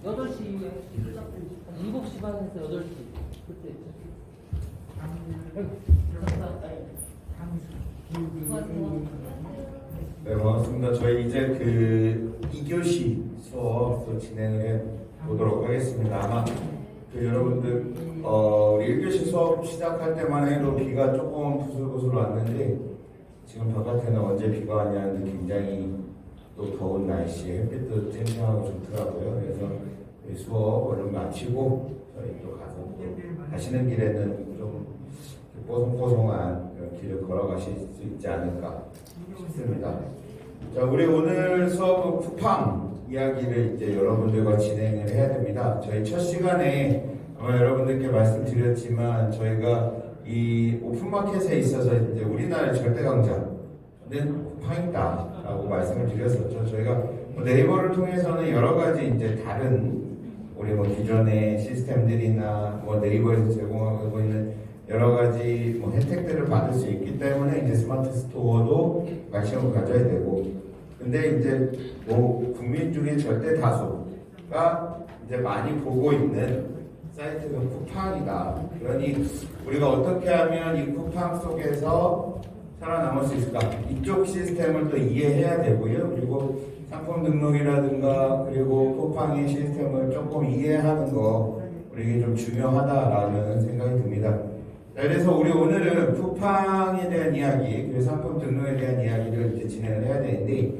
8시 이후에 7시 반에서 8시 그때 네, 반갑습니다. 저희 이제 그 2교시 수업 또 진행을 해 보도록 하겠습니다. 아마 여러분들 우리 1교시 수업 시작할 때만 해도 비가 조금 부슬부슬 왔는데 지금 바깥에는 언제 비가 왔냐는데 굉장히 또 더운 날씨에 햇빛도 쨍쨍하고 좋더라고요. 그래서 우리 수업 얼른 마치고 저희 또 가서 또 가시는 길에는 좀 뽀송뽀송한 그런 길을 걸어가실 수 있지 않을까 싶습니다. 자, 우리 오늘 수업은 쿠팡 이야기를 이제 여러분들과 진행을 해야 됩니다. 저희 첫 시간에 아마 여러분들께 말씀드렸지만 저희가 이 오픈마켓에 있어서 이제 우리나라의 절대 강자는 쿠팡이다라고 말씀을 드렸었죠. 저희가 네이버를 통해서는 여러 가지 이제 다른 우리 기존의 시스템들이나 네이버에서 제공하고 있는 여러 가지 혜택들을 받을 수 있기 때문에 이제 스마트 스토어도 관심을 가져야 되고, 근데 이제 국민 중에 절대 다수가 이제 많이 보고 있는 사이트가 쿠팡이다. 그러니 우리가 어떻게 하면 이 쿠팡 속에서 살아남을 수 있을까? 이쪽 시스템을 또 이해해야 되고요. 그리고 상품 등록이라든가 그리고 쿠팡의 시스템을 조금 이해하는 거 우리에게 좀 중요하다라는 생각이 듭니다. 그래서 우리 오늘은 쿠팡에 대한 이야기, 그리고 상품 등록에 대한 이야기를 이제 진행을 해야 되는데,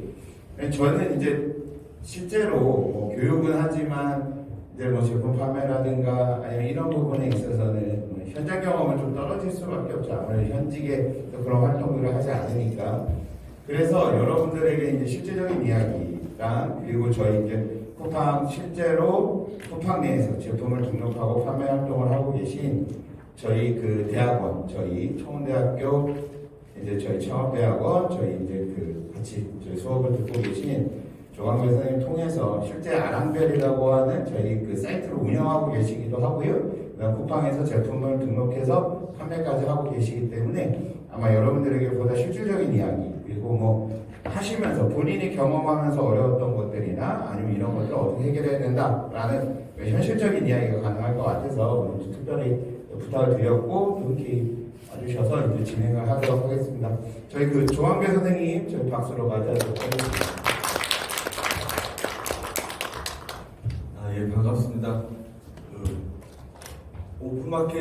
저는 이제 실제로 교육은 하지만 이제 제품 판매라든가 아니면 이런 부분에 있어서는 현장 경험은 좀 떨어질 수밖에 없죠. 아무래도 현직에 그런 활동들을 하지 않으니까. 그래서 여러분들에게 이제 실제적인 이야기랑 그리고 저희 이제 쿠팡 실제로 쿠팡 내에서 제품을 등록하고 판매 활동을 하고 계신 저희 그 대학원, 저희 청운대학교 이제 저희 창업대학원, 저희 이제 같이 저희 수업을 듣고 계신 조광배 선생님 통해서 실제 아랑별이라고 하는 저희 그 사이트를 운영하고 계시기도 하고요. 그다음 쿠팡에서 제품을 등록해서 판매까지 하고 계시기 때문에 아마 여러분들에게 보다 실질적인 이야기, 그리고 하시면서 본인이 경험하면서 어려웠던 것들이나 아니면 이런 것들을 어떻게 해결해야 된다라는 현실적인 이야기가 가능할 것 같아서 오늘 특별히 부탁을 드렸고 흔쾌히 와주셔서 이제 진행을 하도록 하겠습니다. 저희 조광배 선생님 저희 박수로 맞이하도록 하겠습니다. 예, 반갑습니다. 오픈마켓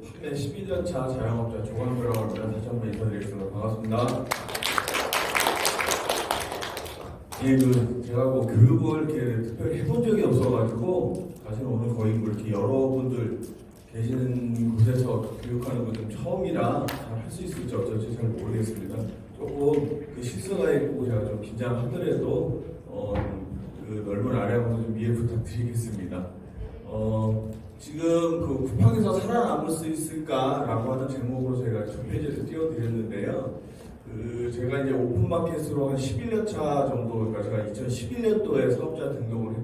판매 11년차 자영업자 조광배라고 합니다. 다시 한번 인사드리겠습니다. 반갑습니다. 예, 제가 교육을 이렇게 특별히 해본 적이 없어가지고 사실 오늘 거의 이렇게 여러분들 계시는 곳에서 교육하는 건 좀 처음이라 잘 할 수 있을지 어쩔지 잘 모르겠습니다. 조금 실수가 있고 제가 좀 긴장하더라도 넓은 아량으로 좀 이해 부탁드리겠습니다. 지금 쿠팡에서 살아남을 수 있을까라고 하는 제목으로 저희가 첫 페이지에서 띄워드렸는데요. 제가 이제 오픈마켓으로 한 11년 차 정도, 그러니까 제가 2011년도에 사업자 등록을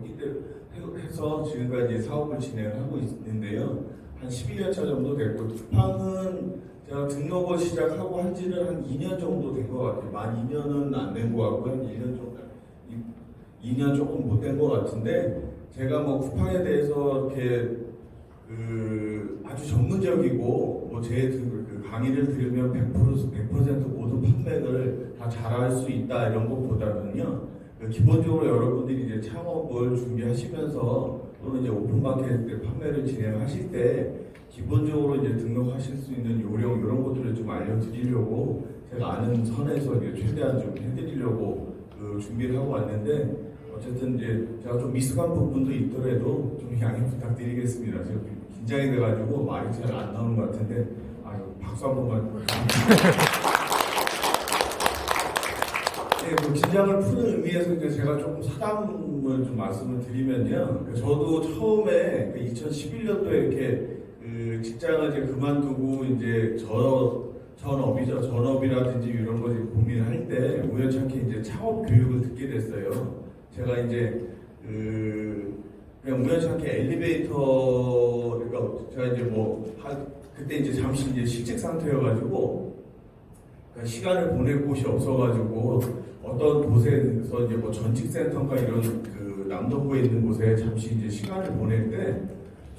해서 지금까지 사업을 진행하고 있는데요. 한 11년 차 정도 됐고, 쿠팡은 제가 등록을 시작하고 한 지는 한 2년 정도 된 것 같아요. 만 2년은 안 된 것 같고요. 한 1년 정도, 2년 조금 못 된 것 같은데, 제가 쿠팡에 대해서 이렇게 아주 전문적이고 제 강의를 들으면 100% 모든 판매를 다 잘할 수 있다 이런 것보다는요, 기본적으로 여러분들이 이제 창업을 준비하시면서 또는 이제 오픈마켓 판매를 진행하실 때 기본적으로 이제 등록하실 수 있는 요령 이런 것들을 좀 알려드리려고 제가 아는 선에서 이제 최대한 좀 해드리려고 준비를 하고 왔는데, 어쨌든 이제 제가 좀 미숙한 부분도 있더라도 좀 양해 부탁드리겠습니다. 제가 긴장이 돼가지고 말이 잘 안 나오는 것 같은데, 박수 한 번만. 네, 긴장을 푸는 의미에서 이제 제가 조금 사담을 좀 말씀을 드리면요. 저도 처음에 2011년도에 이렇게 직장을 이제 그만두고 이제 전업이라든지 이런 거 고민할 때 우연찮게 이제 창업 교육을 듣게 됐어요. 제가 이제 그냥 우연찮게 엘리베이터, 그러니까 제가 이제 그때 이제 잠시 이제 실직 상태여가지고 시간을 보낼 곳이 없어가지고 어떤 곳에서 이제 전직센터인가 이런 그 남동구에 있는 곳에 잠시 이제 시간을 보낼 때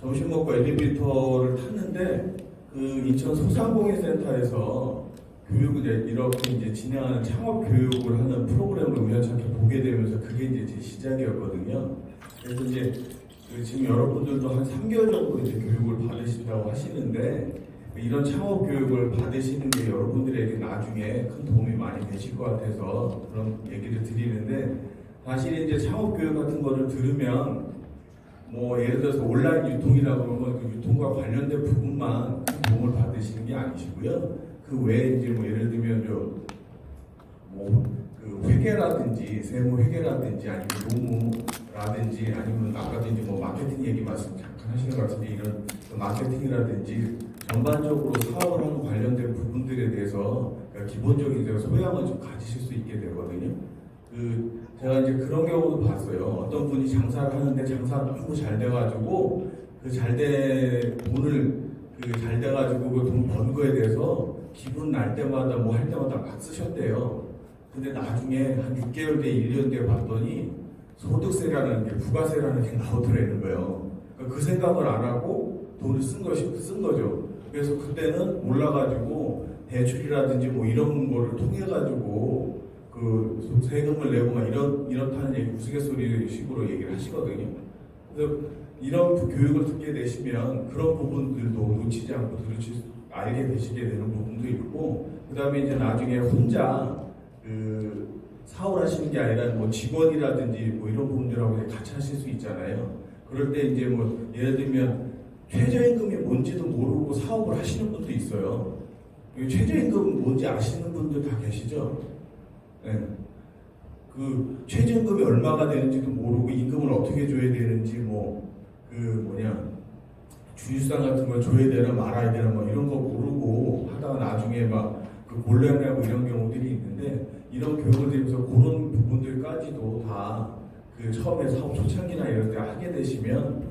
점심 먹고 엘리베이터를 탔는데 그 인천 소상공인센터에서 교육을 이렇게 이제 진행하는 창업 교육을 하는 프로그램을 우연찮게 보게 되면서 그게 이제 제 시작이었거든요. 그래서 이제 지금 여러분들도 한 3개월 정도 이제 교육을 받으신다고 하시는데 이런 창업 교육을 받으시는 게 여러분들에게 나중에 큰 도움이 많이 되실 것 같아서 그런 얘기를 드리는데 사실 이제 창업 교육 같은 거를 들으면 뭐 예를 들어서 온라인 유통이라고 그러면 그 유통과 관련된 부분만 큰 도움을 받으시는 게 아니시고요. 그 외에 이제 뭐 예를 들면 그 회계라든지 세무 회계라든지 아니면 노무라든지 아니면 아까도 이제 뭐 마케팅 얘기 말씀 잠깐 하시는 것 같은데 이런 마케팅이라든지 전반적으로 사업을 하는 관련된 부분들에 대해서 그러니까 기본적인 소양을 좀 가지실 수 있게 되거든요. 제가 이제 그런 경우도 봤어요. 어떤 분이 장사를 하는데 장사가 너무 잘 돼가지고 그 돈을 잘 돼가지고 그 돈 번 거에 대해서 기분 날 때마다 뭐 할 때마다 막 쓰셨대요. 근데 나중에 한 6개월 뒤에 1년 뒤에 봤더니 소득세라는 게 부가세라는 게 나오더라는 거예요. 그러니까 그 생각을 안 하고 돈을 쓴 거죠. 그래서 그때는 몰라가지고 대출이라든지 뭐 이런 거를 통해가지고 그 세금을 내고 막 이렇다는 얘기 우스갯소리식으로 얘기를 하시거든요. 그래서 이런 교육을 듣게 되시면 그런 부분들도 놓치지 않고 알게 되시게 되는 부분도 있고, 그 다음에 이제 나중에 혼자 사업을 하시는 게 아니라 뭐 직원이라든지 뭐 이런 부분들하고 같이 하실 수 있잖아요. 그럴 때 이제 뭐 예를 들면 최저임금이 뭔지도 모르고 사업을 하시는 분도 있어요. 최저임금 뭔지 아시는 분들 다 계시죠? 네. 그 최저임금이 얼마가 되는지도 모르고 임금을 어떻게 줘야 되는지 주휴수당 같은 걸 줘야 되나 말아야 되나 뭐 이런 거 모르고 하다가 나중에 막그 곤란하고 이런 경우들이 있는데 이런 교육을 드리면서 그런 부분들까지도 다 그 처음에 사업 초창기나 이럴 때 하게 되시면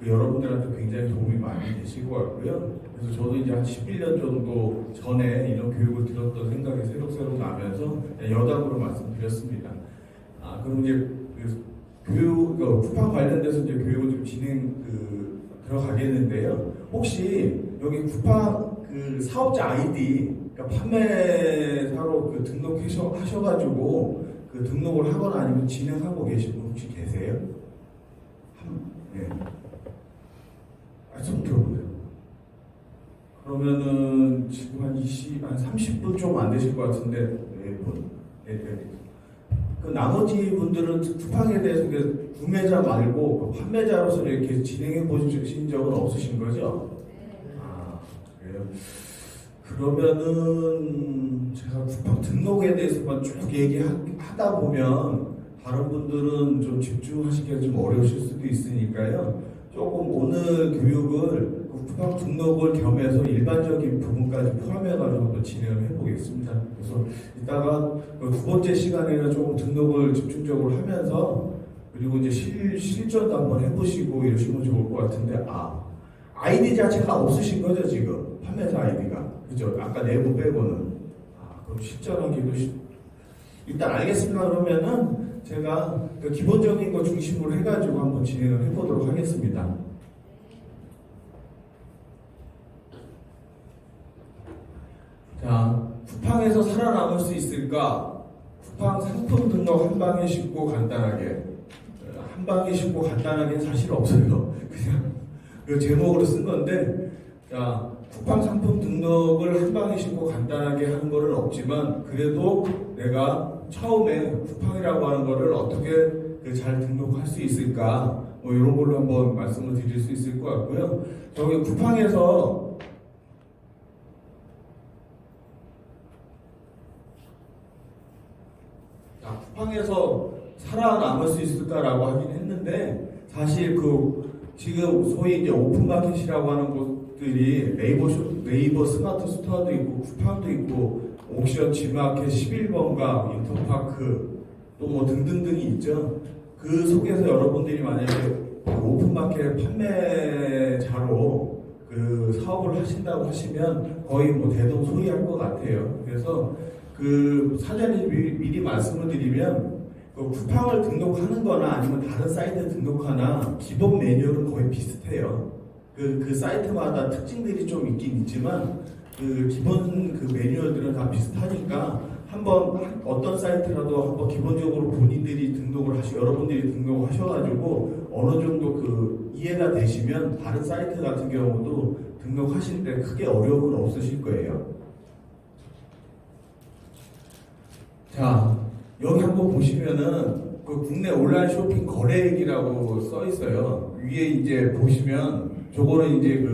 여러분들한테 굉장히 도움이 많이 되실 것 같고요. 그래서 저도 이제 한 11년 정도 전에 이런 교육을 들었던 생각이 새록새록 나면서 여담으로 말씀드렸습니다. 그럼 이제 쿠팡 관련돼서 이제 교육을 좀 들어가겠는데요. 혹시 여기 쿠팡 사업자 아이디, 그러니까 판매사로 등록하셔가지고 등록을 하거나 아니면 진행하고 계신 분 혹시 계세요? 네. 좀 들어보세요. 그러면은 지금 한 30분 좀 안 되실 것 같은데, 네 분. 네. 그 나머지 분들은 쿠팡에 대해서 구매자 말고 판매자로서 이렇게 진행해 보신 적은 없으신 거죠? 그래요. 그러면은 제가 쿠팡 등록에 대해서만 쭉 얘기하다 보면 다른 분들은 좀 집중하시기가 좀 어려우실 수도 있으니까요. 조금 오늘 교육을 쿠팡 등록을 겸해서 일반적인 부분까지 포함해가지고 또 진행을 해보겠습니다. 그래서 이따가 두 번째 시간에는 조금 등록을 집중적으로 하면서 그리고 이제 실전도 한번 해보시고 이러시면 좋을 것 같은데 아이디 자체가 없으신 거죠 지금 판매사 아이디가 그죠? 아까 내부 빼고는 그럼 실전하기도 일단 알겠습니다. 그러면은 제가 기본적인 거 중심으로 해가지고 한번 진행을 해보도록 하겠습니다. 자, 쿠팡에서 살아남을 수 있을까? 쿠팡 상품 등록 한 방에 쉽고 간단하게. 한 방에 쉽고 간단하게 사실 없어요. 그냥 그 제목으로 쓴 건데, 자, 쿠팡 상품 등록을 한 방에 쉽고 간단하게 하는 거는 없지만, 그래도 내가 처음에 쿠팡이라고 하는 거를 어떻게 잘 등록할 수 있을까? 뭐 이런 걸로 한번 말씀을 드릴 수 있을 것 같고요. 저기 쿠팡에서 살아남을 수 있을까라고 하긴 했는데 사실 지금 소위 이제 오픈마켓이라고 하는 곳들이 네이버 스마트 스토어도 있고 쿠팡도 있고 옥션 G마켓 11번가 인터파크 또 뭐 등등등이 있죠. 그 속에서 여러분들이 만약에 오픈마켓 판매자로 사업을 하신다고 하시면 거의 뭐 대동소이할 것 같아요. 그래서 사전에 미리 말씀을 드리면 그 쿠팡을 등록하는 거나 아니면 다른 사이트에 등록하나 기본 매뉴얼은 거의 비슷해요. 그 사이트마다 특징들이 좀 있긴 있지만 그 기본 그 매뉴얼들은 다 비슷하니까 한번 어떤 사이트라도 한번 기본적으로 본인들이 여러분들이 등록하셔가지고 어느 정도 그 이해가 되시면 다른 사이트 같은 경우도 등록하실 때 크게 어려움은 없으실 거예요. 자, 여기 한번 보시면은 그 국내 온라인 쇼핑 거래액이라고 써 있어요. 위에 이제 보시면 저거는 이제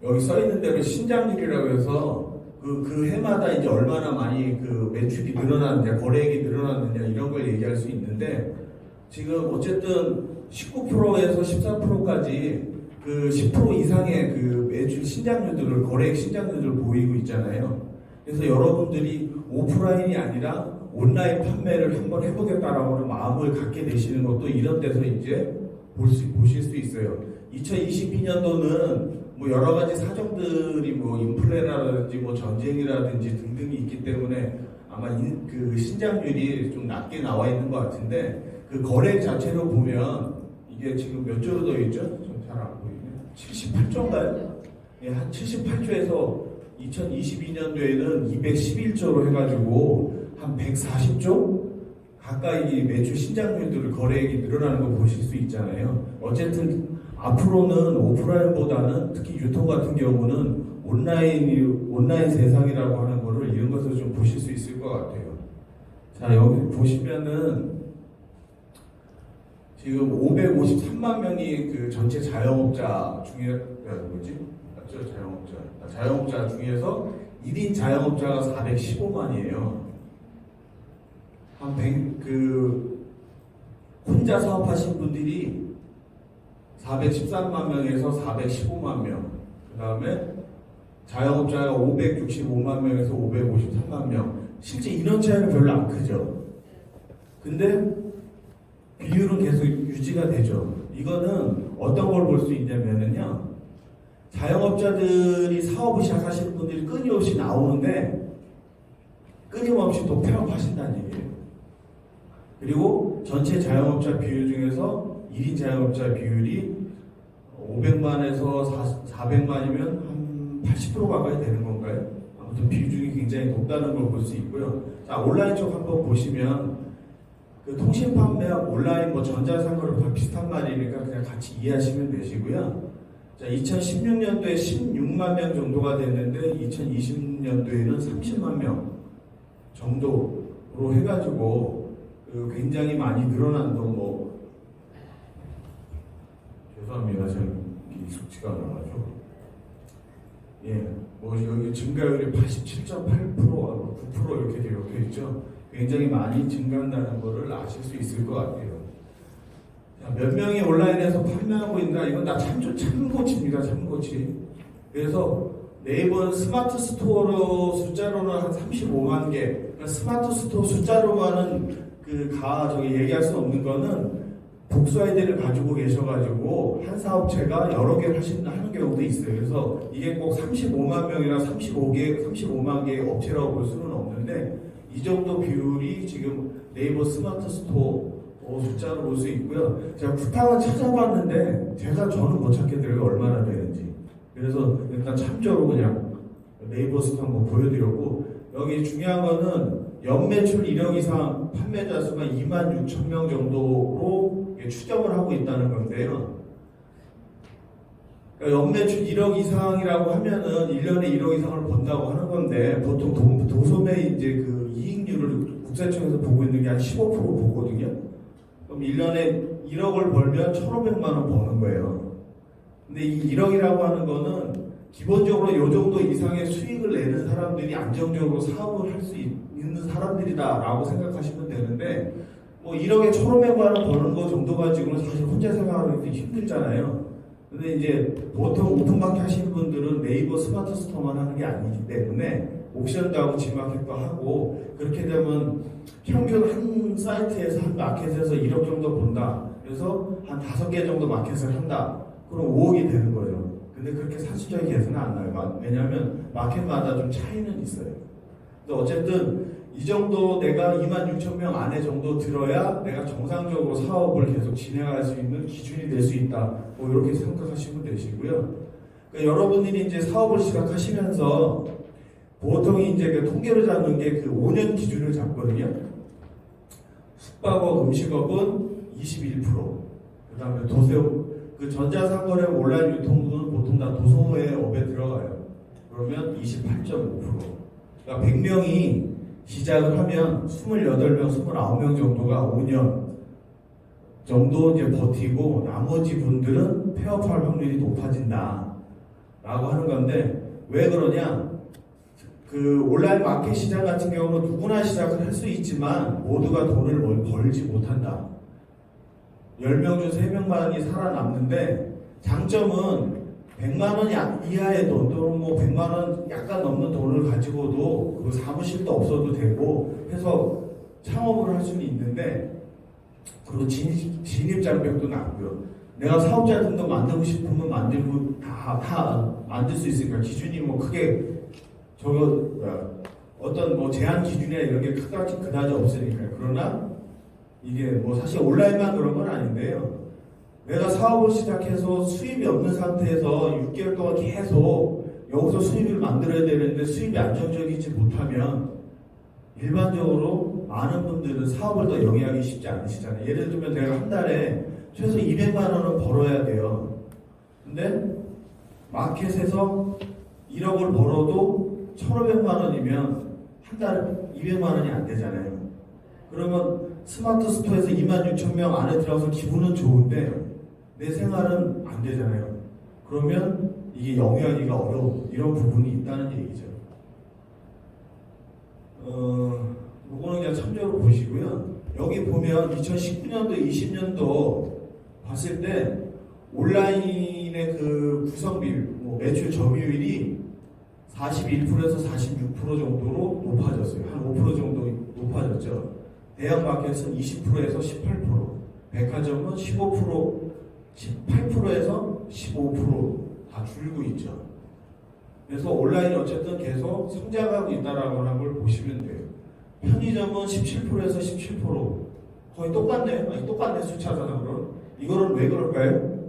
여기 써 있는 대로 신장률이라고 해서 그 해마다 이제 얼마나 많이 그 매출이 늘어났느냐, 거래액이 늘어났느냐 이런 걸 얘기할 수 있는데 지금 어쨌든 19%에서 14%까지 그 10% 이상의 그 매출 신장률들을 거래액 신장률들을 보이고 있잖아요. 그래서 여러분들이 오프라인이 아니라 온라인 판매를 한번 해보겠다라고 하는 마음을 갖게 되시는 것도 이런 데서 이제 보실 수 있어요. 2022년도는 뭐 여러 가지 사정들이 뭐 인플레라든지 뭐 전쟁이라든지 등등이 있기 때문에 아마 그 신장률이 좀 낮게 나와 있는 것 같은데 그 거래 자체로 보면 이게 지금 몇 조로 더 있죠? 좀 잘 안 보이네. 78조인가요? 예, 한 78조에서 2022년도에는 211조로 해가지고 한 140조 가까이 매출 신장률들을 거래액이 늘어나는 거 보실 수 있잖아요. 어쨌든 앞으로는 오프라인보다는 특히 유통 같은 경우는 온라인 세상이라고 하는 거를 이런 것을 좀 보실 수 있을 것 같아요. 자, 여기 보시면은 지금 553만 명이 그 전체 자영업자 중에 맞죠? 자영업자 중에서 1인 자영업자가 415만이에요. 한 100, 혼자 사업하신 분들이 413만 명에서 415만 명. 그 다음에 자영업자가 565만 명에서 553만 명. 실제 인원 차이는 별로 안 크죠. 근데 비율은 계속 유지가 되죠. 이거는 어떤 걸 볼 수 있냐면요. 자영업자들이 사업을 시작하시는 분들이 끊임없이 나오는데 끊임없이 또 폐업하신다는 얘기예요. 그리고 전체 자영업자 비율 중에서 1인 자영업자 비율이 500만에서 400만이면 한 80% 가까이 되는 건가요? 아무튼 비중이 굉장히 높다는 걸 볼 수 있고요. 자, 온라인 쪽 한번 보시면 그 통신 판매와 온라인 뭐 전자상거래 다 비슷한 말이니까 그냥 같이 이해하시면 되시고요. 자, 2016년도에 16만 명 정도가 됐는데 2020년도에는 30만 명 정도로 해가지고 굉장히 많이 늘어난 거 죄송합니다. 저는 익숙지가 않아가지고 뭐 여기 증가율이 87.8%, 9% 이렇게 되어 있죠. 굉장히 많이 증가한다는 것을 아실 수 있을 것 같아요. 자, 몇 명이 온라인에서 판매하고 있나 이건 다 참고치입니다. 참고치. 그래서 네이버 스마트 스토어로 숫자로는 한 35만 개. 그러니까 스마트 스토어 숫자로만은 얘기할 수 없는 거는 복수 아이디를 가지고 계셔가지고 한 사업체가 여러 개를 하는 경우도 있어요. 그래서 이게 꼭 35만 명이나 35만 개의 업체라고 볼 수는 없는데 이 정도 비율이 지금 네이버 스마트 스토어 숫자로 볼 수 있고요. 제가 쿠팡을 찾아봤는데 저는 못 찾겠더라고요. 얼마나 되는지. 그래서 일단 참조로 그냥 네이버 스토어 한번 보여드렸고 여기 중요한 거는 연매출 1억 이상 판매자 수가 2만 6천 명 정도로 추정을 하고 있다는 건데요. 그러니까 연매출 1억 이상이라고 하면은 1년에 1억 이상을 번다고 하는 건데 보통 도소매 이제 그 이익률을 국세청에서 보고 있는 게 한 15% 보거든요. 그럼 1년에 1억을 벌면 1,500만 원 버는 거예요. 근데 이 1억이라고 하는 거는 기본적으로 이 정도 이상의 수익을 내는 사람들이 안정적으로 사업을 할 수 있는 사람들이다라고 생각하시면 되는데 뭐 1억에 1,500만 원 버는 거 정도 가지고는 사실 혼자 생활하기 힘들잖아요. 근데 이제 보통 오픈마켓 하시는 분들은 네이버 스마트 스토어만 하는 게 아니기 때문에 옥션도 하고 지마켓도 하고 그렇게 되면 평균 한 사이트에서 한 마켓에서 1억 정도 본다. 그래서 한 5개 정도 마켓을 한다. 그럼 5억이 되는 거죠. 근데 그렇게 산수적인 계산은 안 나요. 왜냐하면 마켓마다 좀 차이는 있어요. 근데 어쨌든 이 정도 내가 26,000명 안에 정도 들어야 내가 정상적으로 사업을 계속 진행할 수 있는 기준이 될 수 있다. 뭐 이렇게 생각하시면 되시고요. 그러니까 여러분들이 이제 사업을 시작하시면서 보통 이제 그 통계를 잡는 게 그 5년 기준을 잡거든요. 숙박업, 음식업은 21%, 그 다음에 도세업, 그 전자상거래 온라인 유통분은 보통 다 도소매 업에 들어가요. 그러면 28.5%. 그러니까 100명이 시작을 하면 28명, 29명 정도가 5년 정도 이제 버티고 나머지 분들은 폐업할 확률이 높아진다. 라고 하는 건데, 왜 그러냐? 그 온라인 마켓 시장 같은 경우는 누구나 시작을 할 수 있지만 모두가 돈을 벌지 못한다. 10명 중 3명만이 살아남는데, 장점은 100만 원 이하의 돈 또는 뭐 100만 원 약간 넘는 돈을 가지고도 그 사무실도 없어도 되고 해서 창업을 할 수는 있는데, 그리고 진입 장벽도 낮고요. 내가 사업자 등록 만들고 싶으면 만들고 다 만들 수 있으니까 기준이 뭐 크게 어떤 뭐 제한 기준이나 이런 게 그다지 없으니까요. 그러나 이게 뭐 사실 온라인만 그런 건 아닌데요. 내가 사업을 시작해서 수입이 없는 상태에서 6개월 동안 계속 여기서 수입을 만들어야 되는데 수입이 안정적이지 못하면 일반적으로 많은 분들은 사업을 더 영위하기 쉽지 않으시잖아요. 예를 들면 내가 한 달에 최소 200만 원은 벌어야 돼요. 근데 마켓에서 1억을 벌어도 1,500만 원이면 한 달에 200만 원이 안 되잖아요. 그러면 스마트 스토어에서 26,000명 안에 들어가서 기분은 좋은데 내 생활은 안 되잖아요. 그러면 이게 영위하기가 어려운 이런 부분이 있다는 얘기죠. 요거는 그냥 참조로 보시고요. 여기 보면 2019년도, 20년도 봤을 때 온라인의 그 구성비율, 뭐 매출 점유율이 41%에서 46% 정도로 높아졌어요. 한 5% 정도 높아졌죠. 대형마켓은 20%에서 18%, 백화점은 15%, 18%에서 15% 다 줄고 있죠. 그래서 온라인이 어쨌든 계속 성장하고 있다라고 하는 걸 보시면 돼요. 편의점은 17%에서 17%, 거의 똑같네요. 아니, 똑같네, 숫자상으로는. 이거는 왜 그럴까요?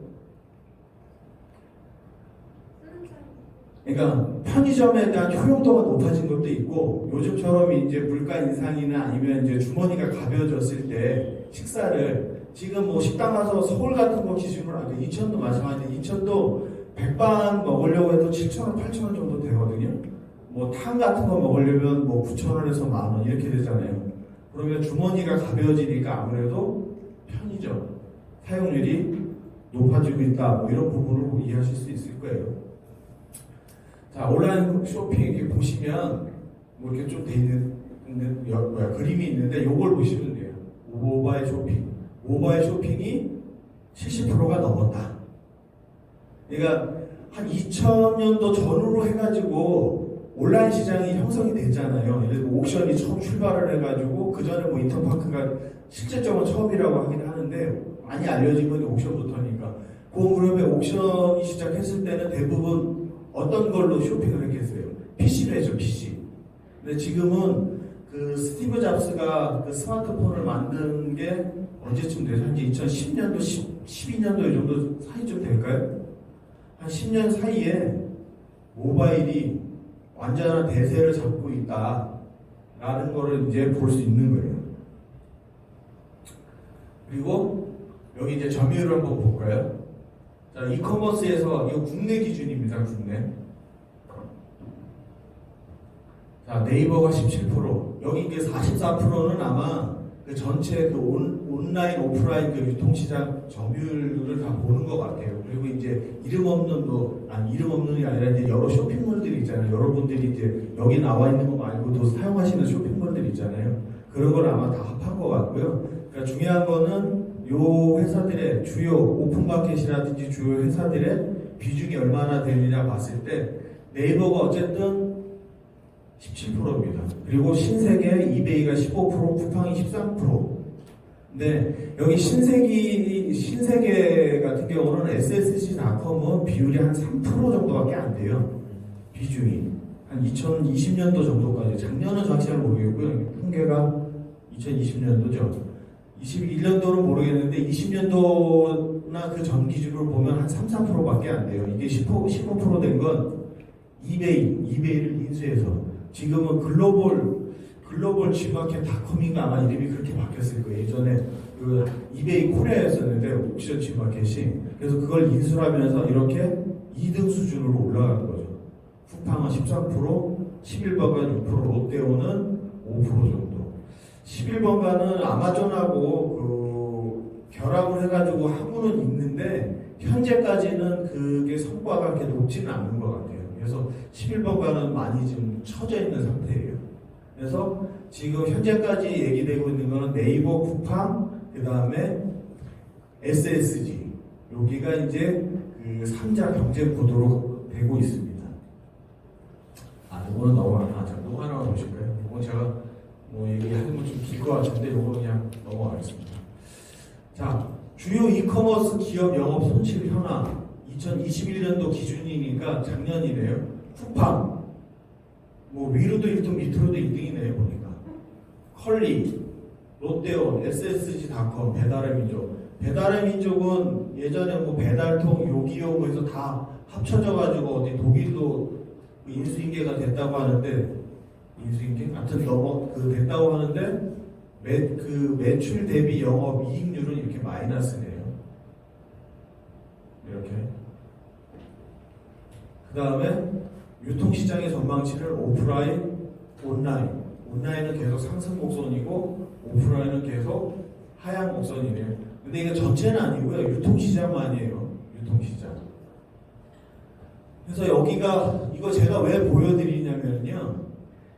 그러니까 편의점에 대한 효용도가 높아진 것도 있고, 요즘처럼 이제 물가 인상이나 아니면 이제 주머니가 가벼워졌을 때 식사를 지금 뭐 식당 가서 서울 같은 거 기준으로 하죠. 인천도 마찬가지인데, 인천도 백반 먹으려고 해도 7,000원, 8,000원 정도 되거든요. 뭐 탕 같은 거 먹으려면 뭐 9,000원에서 10,000원 이렇게 되잖아요. 그러면 주머니가 가벼워지니까 아무래도 편의점 사용률이 높아지고 있다. 뭐 이런 부분을 이해하실 수 있을 거예요. 자, 온라인 쇼핑 이렇게 보시면 뭐 이렇게 좀 돼 있는 그림이 있는데 요걸 보시면 돼요. 모바일 쇼핑. 모바일 쇼핑이 70%가 넘었다. 그러니까 한 2000년도 전후로 해가지고 온라인 시장이 형성이 됐잖아요. 예를 들어 옥션이 처음 출발을 해가지고 그 전에 뭐 인터파크가 실제적으로 처음이라고 하긴 하는데 많이 알려진 건 옥션부터니까. 그러면 옥션이 시작했을 때는 대부분 어떤 걸로 쇼핑을 했겠어요? PC로 했죠, PC. 근데 지금은 그 스티브 잡스가 그 스마트폰을 만든 게 언제쯤 되죠? 현재 2010년도, 12년도 이 정도 사이쯤 될까요? 한 10년 사이에 모바일이 완전한 대세를 잡고 있다라는 거를 이제 볼 수 있는 거예요. 그리고 여기 이제 점유율을 한번 볼까요? 자, 이커머스에서 이거 국내 기준입니다. 국내. 자, 네이버가 17%. 여기 이게 44%는 아마 그 전체 그 온라인, 오프라인 그 유통시장 점유율을 다 보는 것 같아요. 그리고 이제 이름 없는 이름 없는 게 아니라 이제 여러 쇼핑몰들이 있잖아요. 여러분들이 이제 여기 나와 있는 거 말고도 사용하시는 쇼핑몰들 있잖아요. 그런 걸 아마 다 합한 것 같고요. 그러니까 중요한 거는 요 회사들의 주요 오픈마켓이라든지 주요 회사들의 비중이 얼마나 되느냐 봤을 때 네이버가 어쨌든 17%입니다. 그리고 신세계, 이베이가 15%, 쿠팡이 13%. 근데 여기 신세계 같은 경우는 SSG.com은 비율이 한 3% 정도밖에 안 돼요. 비중이 한 2020년도 정도까지, 작년은 정확히 잘 모르겠고요. 통계가 2020년도죠. 21년도는 모르겠는데 20년도나 그 전 기준으로 보면 한 3, 4%밖에 안 돼요. 이게 15% 된 건 이베이를 인수해서 지금은 글로벌 G마켓.com인가 아마 이름이 그렇게 바뀌었을 거예요. 예전에 그 이베이 코리아였었는데 옥션 G마켓이, 그래서 그걸 인수하면서 이렇게 2등 수준으로 올라가는 거죠. 쿠팡은 13%, 11번가는 6%, 롯데온은 5% 정도. 11번가는 아마존하고 결합을 해가지고 하고는 있는데 현재까지는 그게 성과가 그렇게 높지는 않은 것 같아요. 그래서 11번가는 많이 지금 처져 있는 상태예요. 그래서 지금 현재까지 얘기되고 있는 거는 네이버, 쿠팡, 그 다음에 SSG, 여기가 이제 그 3자 경쟁 구도로 되고 있습니다. 이거는 넘어가나 보실까요? 이건 제가 뭐 얘기하는 건 좀 길 것 같은데 이거 그냥 넘어가겠습니다. 자, 주요 이커머스 기업 영업 손실 현황 2021년도 기준이니까 작년이네요. 쿠팡 뭐 위로도 1등 밑으로도 1등이네요 보니까. 컬리, 롯데온, SSG닷컴, 배달의 민족. 배달의 민족은 예전에 뭐 배달통, 요기요 해서 다 합쳐져가지고 어디 독일도 인수인계가 됐다고 하는데, 인수인계? 아무튼 됐다고 하는데 그 매출 대비 영업 이익률은 이렇게 마이너스네요. 이렇게. 그 다음에 유통시장의 전망치를 오프라인, 온라인. 온라인은 계속 상승 곡선이고 오프라인은 계속 하향 곡선이네요. 근데 이게 전체는 아니고요. 유통시장만이에요. 유통시장. 그래서 여기가 이거 제가 왜 보여드리냐면요.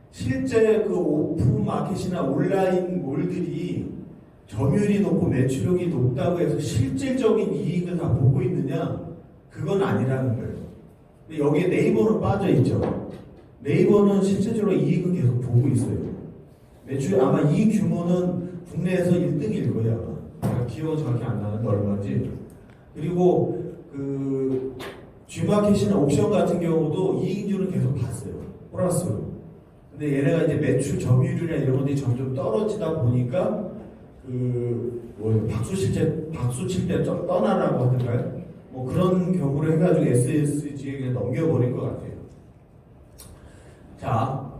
실제 그 오픈마켓이나 온라인 몰들이 점유율이 높고 매출력이 높다고 해서 실질적인 이익을 다 보고 있느냐? 그건 아니라는 거예요. 근데 여기에 네이버는 빠져 있죠. 네이버는 실질적으로 이익은 계속 보고 있어요. 매출 아마 이 규모는 국내에서 1등일 거예요. 아마. 기억은 정확히 안 나는데 얼마인지. 그리고 그 G마켓이나 옥션 같은 경우도 이익률은 계속 봤어요. 플러스로. 근데 얘네가 이제 매출 점유율이나 이런 것들이 점점 떨어지다 보니까 박수 칠 때 떠나라고 하던가요? 뭐 그런 경우를 해가지고 SSG에게 넘겨버린 것 같아요. 자,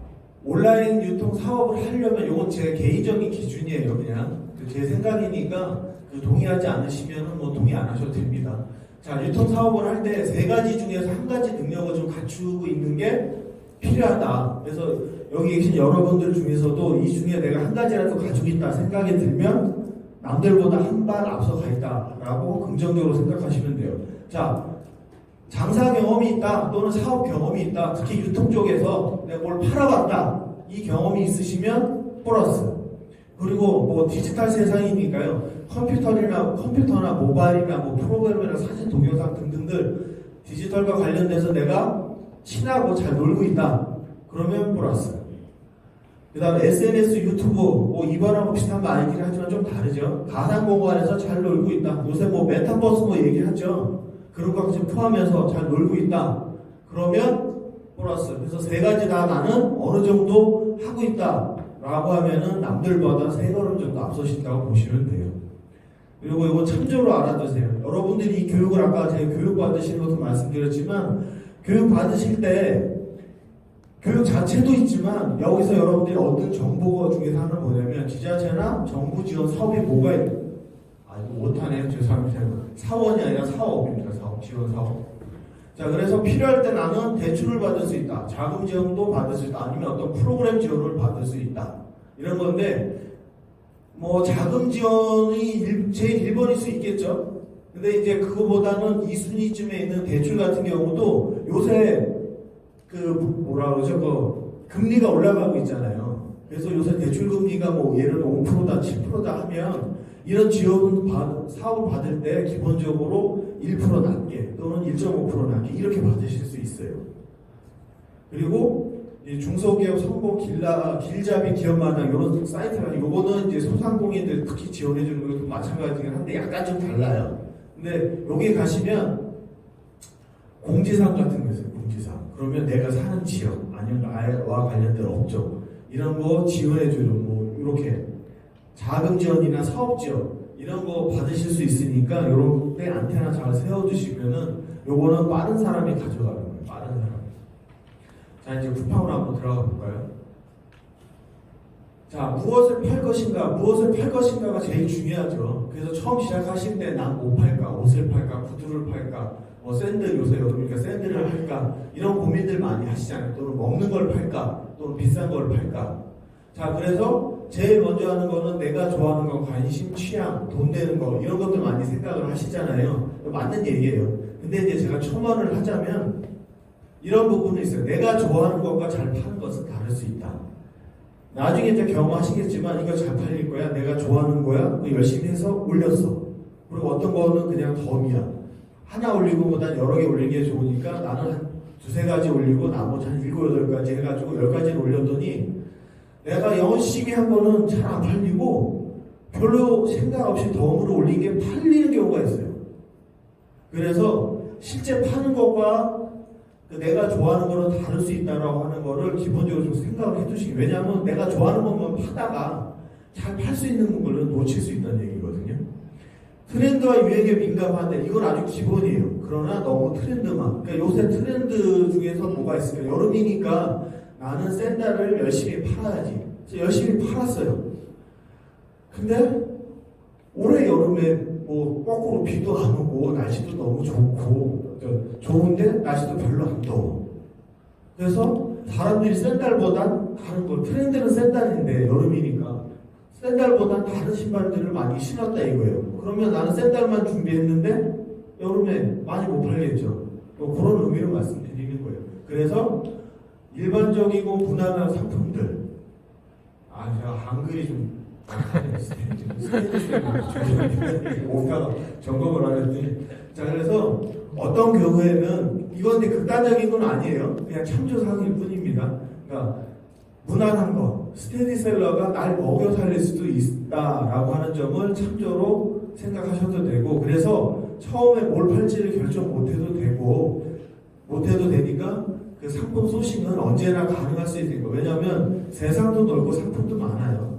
온라인 유통 사업을 하려면 이건 제 개인적인 기준이에요. 그냥 제 생각이니까 동의하지 않으시면 뭐 동의 안 하셔도 됩니다. 자, 유통 사업을 할 때 세 가지 중에서 한 가지 능력을 좀 갖추고 있는 게 필요하다. 그래서 여기 계신 여러분들 중에서도 이 중에 내가 한 가지라도 가지고 있다 생각이 들면 남들보다 한 발 앞서 가 있다라고 긍정적으로 생각하시면 돼요. 자, 장사 경험이 있다 또는 사업 경험이 있다. 특히 유통 쪽에서 내가 뭘 팔아봤다. 이 경험이 있으시면 플러스. 그리고 뭐 디지털 세상이니까요. 컴퓨터나 모바일이나 뭐 프로그램이나 사진 동영상 등등들 디지털과 관련돼서 내가 친하고 잘 놀고 있다. 그러면 플러스. 그 다음에 SNS, 유튜브, 뭐 이번하고 비슷한 거 아니긴 하지만 좀 다르죠. 가상공간에서 잘 놀고 있다. 요새 뭐 메타버스 뭐 얘기하죠. 그런 것까지 포함해서 잘 놀고 있다. 그러면 플러스. 그래서 세 가지 다 나는 어느 정도 하고 있다. 라고 하면은 남들보다 세 걸음 정도 앞서신다고 보시면 돼요. 그리고 이거 참조로 알아두세요. 여러분들이 이 교육을 아까 제가 교육 받으시는 것도 말씀드렸지만 교육 받으실 때 교육 자체도 있지만 여기서 여러분들이 얻은 정보 중에서 하나는 뭐냐면 지자체나 정부 지원 사업이 뭐가 있는 이거 못하네요. 죄송합니다. 사원이 아니라 사업입니다. 사업, 지원 사업. 자, 그래서 필요할 때 나는 대출을 받을 수 있다. 자금 지원도 받을 수 있다. 아니면 어떤 프로그램 지원을 받을 수 있다. 이런 건데 뭐 자금 지원이 제일 1번일 수 있겠죠. 근데 이제 그거보다는 2순위쯤에 있는 대출 같은 경우도 요새 금리가 올라가고 있잖아요. 그래서 요새 대출 금리가 뭐 예를 들어 5%다 7%다 하면 이런 지원을 사업을 받을 때 기본적으로 1% 낮게 또는 1.5% 낮게 이렇게 받으실 수 있어요. 그리고 중소기업 성공 길잡이 기업마당 이런 사이트가 요거는 이제 소상공인들 특히 지원해주는 것도 마찬가지긴 한데 약간 좀 달라요. 근데 여기 가시면 공지사항 같은 거 있어요. 공지사항. 그러면 내가 사는 지역 아니면 나와 관련된 업종 이런 거 지원해주는 뭐 이렇게 자금 지원이나 사업 지원 이런 거 받으실 수 있으니까 이런 때 안테나 잘 세워주시면은 요거는 빠른 사람이 가져가는 거예요. 빠른 사람. 자 이제 쿠팡으로 한번 들어가 볼까요? 자 무엇을 팔 것인가가 제일 중요하죠. 그래서 처음 시작하실 때 난 뭐 팔까, 옷을 팔까, 구두를 팔까, 뭐 샌들 요새 여름이니까 샌들을 할까 이런 고민들 많이 하시잖아요. 또는 먹는 걸 팔까, 또는 비싼 걸 팔까. 자 그래서 제일 먼저 하는 거는 내가 좋아하는 거, 관심, 취향, 돈 되는 거 이런 것들 많이 생각을 하시잖아요. 맞는 얘기예요. 근데 이제 제가 첨언을 하자면 이런 부분이 있어요. 내가 좋아하는 것과 잘 파는 것은 다를 수 있다. 나중에 이제 경험하시겠지만 이거 잘 팔릴 거야. 내가 좋아하는 거야. 열심히 해서 올렸어. 그리고 어떤 거는 그냥 덤이야. 하나 올리고 보다 여러 개 올리는 게 좋으니까 나는 한 두세 가지 올리고 나머지 한 7, 8가지 해가지고 10가지를 올렸더니 내가 열심히 한 거는 잘 안 팔리고 별로 생각 없이 덤으로 올린 게 팔리는 경우가 있어요. 그래서 실제 파는 것과 내가 좋아하는 거는 다를 수 있다라고 하는 거를 기본적으로 좀 생각을 해두시기. 왜냐하면 내가 좋아하는 것만 파다가 잘 팔 수 있는 거를 놓칠 수 있다는 얘기거든요. 트렌드와 유행에 민감한데 이건 아주 기본이에요. 그러나 너무 트렌드만. 그러니까 요새 트렌드 중에서 뭐가 있을까? 여름이니까 나는 샌들을 열심히 팔아야지. 그래서 열심히 팔았어요. 근데 올해 여름에 뭐 거꾸로 비도 안 오고 날씨도 너무 좋고 좋은데 날씨도 별로 안 더워. 그래서 사람들이 샌들보단 다른 거, 트렌드는 샌들인데 여름이니까 샌들보단 다른 신발들을 많이 신었다 이거예요. 그러면 나는 샌들만 준비했는데 여름에 많이 못 팔겠죠. 뭐 그런 의미로 말씀드리는 거예요. 그래서 일반적이고 무난한 상품들. 제가 한글이 좀 뭔가 점검을 하는데, 자 그래서 어떤 경우에는 이건 극단적인 건 아니에요. 그냥 참조사항일 뿐입니다. 그러니까 무난한 거, 스테디셀러가 날 먹여 살릴 수도 있다라고 하는 점을 참조로 생각하셔도 되고, 그래서 처음에 뭘 팔지를 결정 못해도 되고, 못해도 되니까 그 상품 소싱은 언제나 가능할 수 있는 거예요. 왜냐하면 세상도 넓고 상품도 많아요.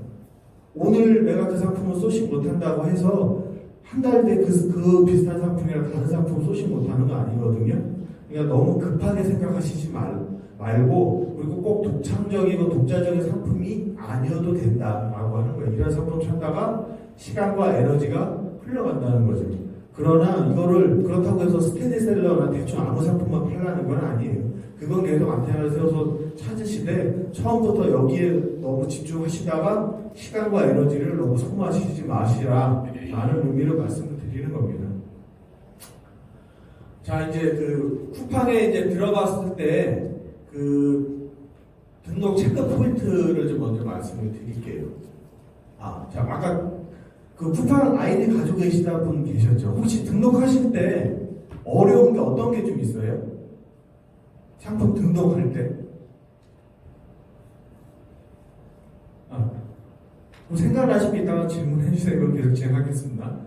오늘 내가 그 상품을 소싱 못한다고 해서 한 달 뒤에 그 비슷한 상품이랑 다른 상품 소싱 못하는 거 아니거든요. 그러니까 너무 급하게 생각하시지 말고, 그리고 꼭 독창적이고 독자적인 상품이 아니어도 된다라고 하는 거예요. 이런 상품 찾다가 시간과 에너지가 흘러간다는 거죠. 그러나 이거를 그렇다고 해서 스테디셀러나 대충 아무 상품만 팔라는 건 아니에요. 그건 계속 안테나를 세워서 찾으시되 처음부터 여기에 너무 집중하시다가 시간과 에너지를 너무 소모하시지 마시라 라는 의미로 말씀을 드리는 겁니다. 자 이제 그 쿠팡에 이제 들어갔을 때 그 등록 체크 포인트를 좀 먼저 말씀을 드릴게요. 자 아까 그 쿠팡 아이디 가지고 계시다 분 계셨죠? 혹시 등록하실 때 어려운 게 어떤 게 좀 있어요? 상품 등록할 때? 그럼 생각나시면 이따가 질문해 주세요. 그럼 계속 진행하겠습니다.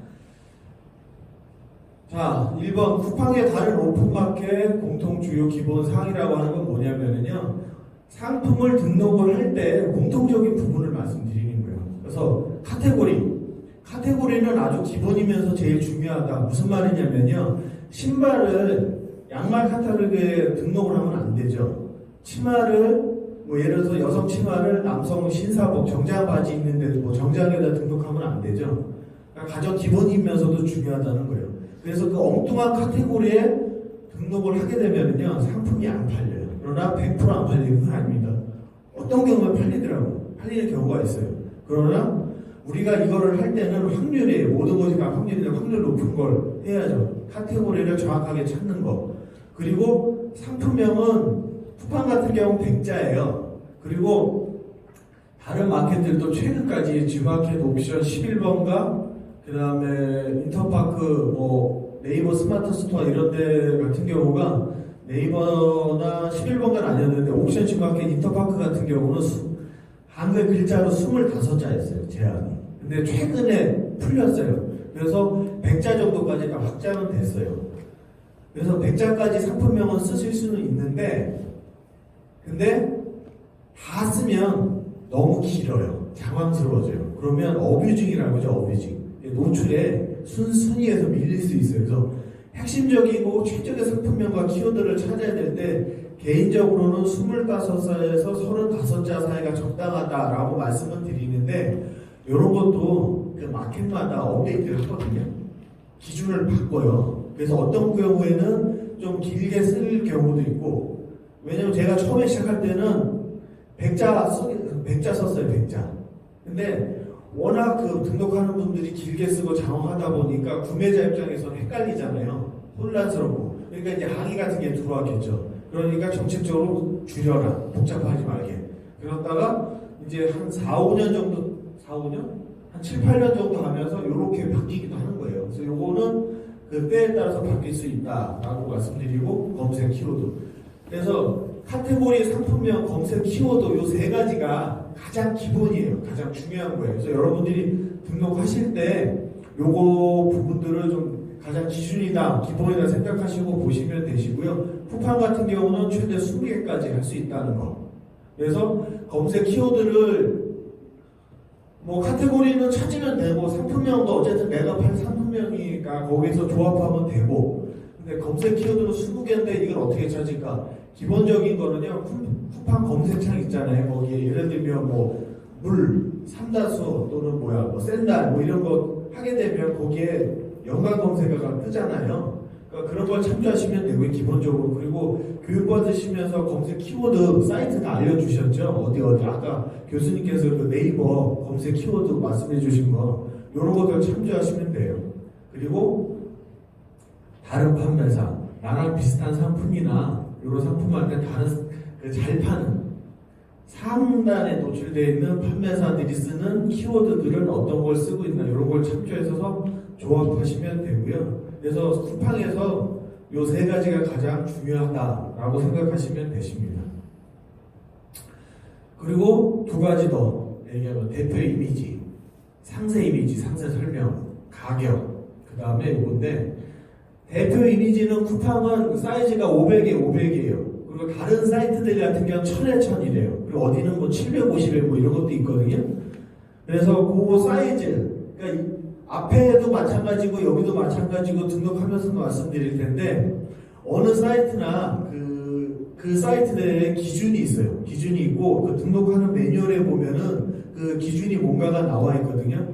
자, 1번 쿠팡의 다른 오픈마켓 공통 주요 기본 사항이라고 하는 건 뭐냐면요, 상품을 등록을 할 때 공통적인 부분을 말씀드리는 거예요. 그래서 카테고리는 아주 기본이면서 제일 중요하다. 무슨 말이냐면요, 신발을 양말 카테고리에 등록을 하면 안 되죠. 치마를 뭐 예를 들어서 여성 치마를 남성 신사복 정장 바지 입는데 뭐 정장에다 등록하면 안 되죠. 그러니까 가장 기본이면서도 중요하다는 거예요. 그래서 그 엉뚱한 카테고리에 등록을 하게 되면요 상품이 안 팔려요. 그러나 100% 안 팔리는 건 아닙니다. 어떤 경우에 팔리는 경우가 있어요. 그러나 우리가 이거를 할 때는 확률이, 모든 것이 다 확률이 확률 높은 걸 해야죠. 카테고리를 정확하게 찾는 거. 그리고 상품명은 쿠팡 같은 경우 100자예요. 그리고 다른 마켓들도 최근까지 G마켓 옵션 11번가 그 다음에 인터파크 뭐 네이버 스마트 스토어 이런 데 같은 경우가 네이버나 11번가는 아니었는데 옵션 G마켓 인터파크 같은 경우는 한글 글자로 25자였어요. 제한이. 근데 최근에 풀렸어요. 그래서 100자 정도까지 다 확장은 됐어요. 그래서 100자까지 상품명은 쓰실 수는 있는데 근데 다 쓰면 너무 길어요. 장황스러워져요. 그러면 어뷰징이라고 하죠. 어뷰징. 노출에 순위에서 밀릴 수 있어요. 그래서 핵심적이고 최적의 상품명과 키워드를 찾아야 될 때 개인적으로는 25자에서 35자 사이가 적당하다라고 말씀을 드리는데 이런 것도 그 마켓마다 업데이트를 하거든요. 기준을 바꿔요. 그래서 어떤 경우에는 좀 길게 쓸 경우도 있고 왜냐면 제가 처음에 시작할 때는 100자 썼어요. 100자. 근데 워낙 그 등록하는 분들이 길게 쓰고 장황하다 보니까 구매자 입장에서는 헷갈리잖아요. 혼란스럽고. 그러니까 이제 항의 같은 게 들어왔겠죠. 그러니까 정책적으로 줄여라. 복잡하지 말게. 그러다가 이제 한 4, 5년 정도, 4, 5년? 한 7, 8년 정도 하면서 이렇게 바뀌기도 하는 거예요. 그래서 요거는 그 때에 따라서 바뀔 수 있다라고 말씀드리고 검색 키워드. 그래서 카테고리, 상품명, 검색 키워드 요 세 가지가 가장 기본이에요. 가장 중요한 거예요. 그래서 여러분들이 등록하실 때 요거 부분들을 좀 가장 기준이다, 기본이다 생각하시고 보시면 되시고요. 쿠팡 같은 경우는 최대 20개까지 할 수 있다는 거. 그래서 검색 키워드를 뭐 카테고리는 찾으면 되고 상품명도 어쨌든 내가 팔 상품명이니까 거기서 조합하면 되고 근데 검색 키워드는 20개인데 이걸 어떻게 찾을까? 기본적인 거는요. 쿠팡 검색창 있잖아요. 거기에 예를 들면 뭐 물, 삼다수 또는 뭐 샌달 뭐 이런 거 하게 되면 거기에 연관 검색어가 뜨잖아요. 그러니까 그런 걸 참조하시면 되고요. 기본적으로. 그리고 교육받으시면서 검색 키워드 사이트 다 알려주셨죠. 어디 아까 교수님께서 그 네이버 검색 키워드 말씀해 주신 거 이런 것들 참조하시면 돼요. 그리고 다른 판매사 나랑 비슷한 상품이나 이런 상품할 때 다른 그 잘 파는 상단에 노출되어 있는 판매사들이 쓰는 키워드들은 어떤 걸 쓰고 있나 이런 걸 참조해서 조합하시면 되고요. 그래서 쿠팡에서 요 세 가지가 가장 중요하다라고 생각하시면 되십니다. 그리고 두 가지 더 얘기하면 대표 이미지, 상세 이미지, 상세 설명, 가격, 그 다음에 이건데 대표 이미지는 쿠팡은 사이즈가 500이에요. 그리고 다른 사이트들 같은 경우는 1000에 1000이래요. 그리고 어디는 뭐 750에 뭐 이런 것도 있거든요. 그래서 그 사이즈, 그러니까 앞에도 마찬가지고 여기도 마찬가지고 등록하면서도 말씀드릴 텐데 어느 사이트나 그 사이트들의 기준이 있어요. 기준이 있고 그 등록하는 매뉴얼에 보면은 그 기준이 뭔가가 나와 있거든요.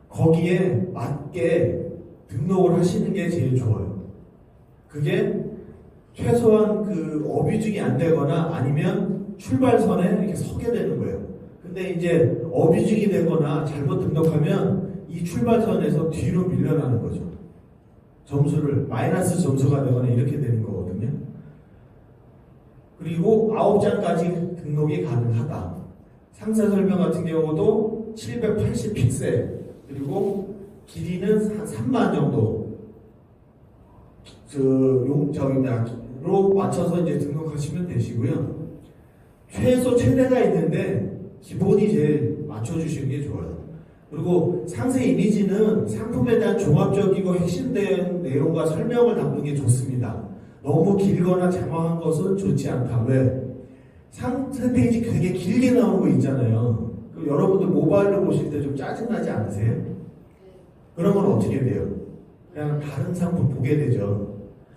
거기에 맞게 등록을 하시는 게 제일 좋아요. 그게 최소한 그 어뷰징이 안 되거나 아니면 출발선에 이렇게 서게 되는 거예요. 근데 이제 어뷰징이 되거나 잘못 등록하면 이 출발선에서 뒤로 밀려나는 거죠. 점수를 마이너스 점수가 되거나 이렇게 되는 거거든요. 그리고 9장까지 등록이 가능하다. 상세 설명 같은 경우도 780 픽셀 그리고 길이는 한 3만 정도 로 맞춰서 이제 등록하시면 되시고요. 최소 최대가 있는데 기본이 제일 맞춰주시는 게 좋아요. 그리고 상세 이미지는 상품에 대한 종합적이고 핵심된 내용과 설명을 담는 게 좋습니다. 너무 길거나 장황한 것은 좋지 않다. 왜? 상세 페이지 되게 길게 나오는 거 있잖아요. 여러분들 모바일로 보실 때 좀 짜증나지 않으세요? 그러면 어떻게 돼요? 그냥 다른 상품 보게 되죠.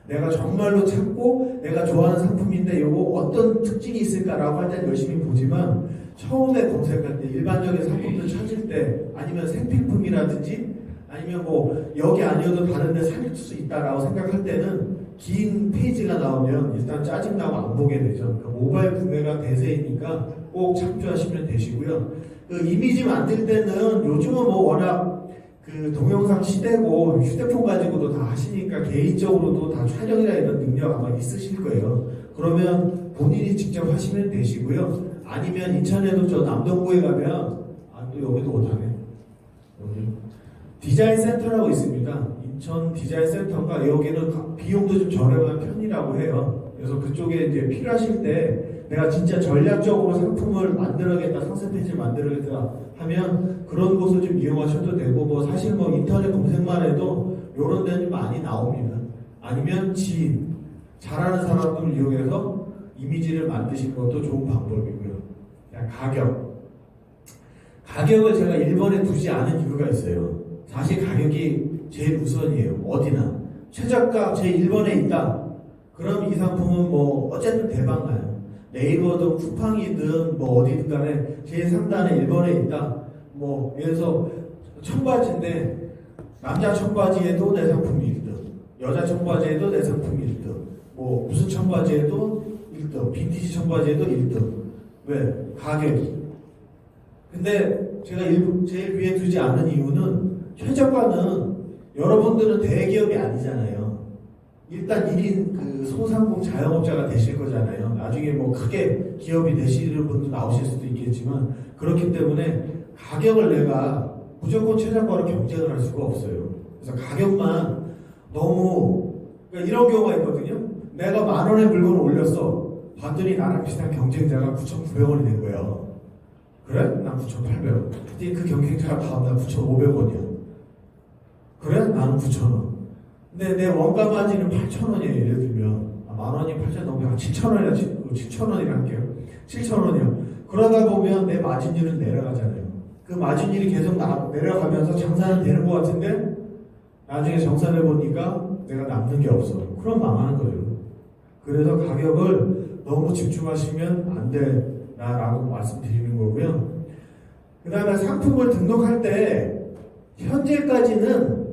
내가 정말로 찾고 내가 좋아하는 상품인데 이거 어떤 특징이 있을까라고 할 때 열심히 보지만 처음에 검색할 때 일반적인 상품들 찾을 때 아니면 생필품이라든지 아니면 뭐 여기 아니어도 다른 데 살 수 있다라고 생각할 때는 긴 페이지가 나오면 일단 짜증나고 안 보게 되죠. 그러니까 모바일 구매가 대세이니까 꼭 참조하시면 되시고요. 그 이미지 만들 때는 요즘은 뭐 워낙 그 동영상 시대고 휴대폰 가지고도 다 하시니까 개인적으로도 다 촬영이나 이런 능력 아마 있으실 거예요. 그러면 본인이 직접 하시면 되시고요. 아니면 인천에도 저 남동구에 가면 또 여기도 못하네. 여기 디자인 센터라고 있습니다. 인천 디자인 센터가 여기는 비용도 좀 저렴한 편이라고 해요. 그래서 그쪽에 이제 필요하실 때 내가 진짜 전략적으로 상품을 만들어야겠다, 상세 페이지를 만들어야겠다 하면 그런 곳을 좀 이용하셔도 되고 뭐 사실 뭐 인터넷 검색만 해도 이런 데는 많이 나옵니다. 아니면 지인, 잘하는 사람들을 이용해서 이미지를 만드시는 것도 좋은 방법이고요. 그냥 가격을 제가 1번에 두지 않은 이유가 있어요. 사실 가격이 제일 우선이에요. 어디나 최저가 제 1번에 있다. 그럼 이 상품은 뭐 어쨌든 대박 나요. 네이버든 쿠팡이든 뭐 어디든 간에 제일 상단에 1번에 있다. 뭐 예를 들어서 청바지인데 남자 청바지에도 내 상품이 1등, 여자 청바지에도 내 상품이 1등, 뭐 무슨 청바지에도 1등, 빈티지 청바지에도 1등. 왜? 가격이. 근데 제가 제일 위에 두지 않은 이유는 최저가는 여러분들은 대기업이 아니잖아요. 일단 1인 그 소상공 자영업자가 되실 거잖아요. 나중에 뭐 크게 기업이 되시는 분도 나오실 수도 있겠지만 그렇기 때문에 가격을 내가 무조건 최저가로 경쟁을 할 수가 없어요. 그래서 가격만 너무 그러니까 이런 경우가 있거든요. 내가 10,000원의 물건을 올렸어. 봤더니 나랑 비슷한 경쟁자가 9,900원이 된 거예요. 그래? 난 9,800원. 근데 그 경쟁자가 다음날 9,500원이야. 그래? 나는 9,000원. 근데 내 원가 마진은 8,000원이에요. 예를 들면 10,000원이 8,000원 넘으면 7,000원이라 7,000원이라 할게요. 7,000원이요. 그러다 보면 내 마진율은 내려가잖아요. 그 마진율이 계속 내려가면서 장사는 되는 것 같은데 나중에 정산해 보니까 내가 남는 게 없어. 그럼 망하는 거예요. 그래서 가격을 너무 집중하시면 안 된다라고 말씀드리는 거고요. 그 다음에 상품을 등록할 때 현재까지는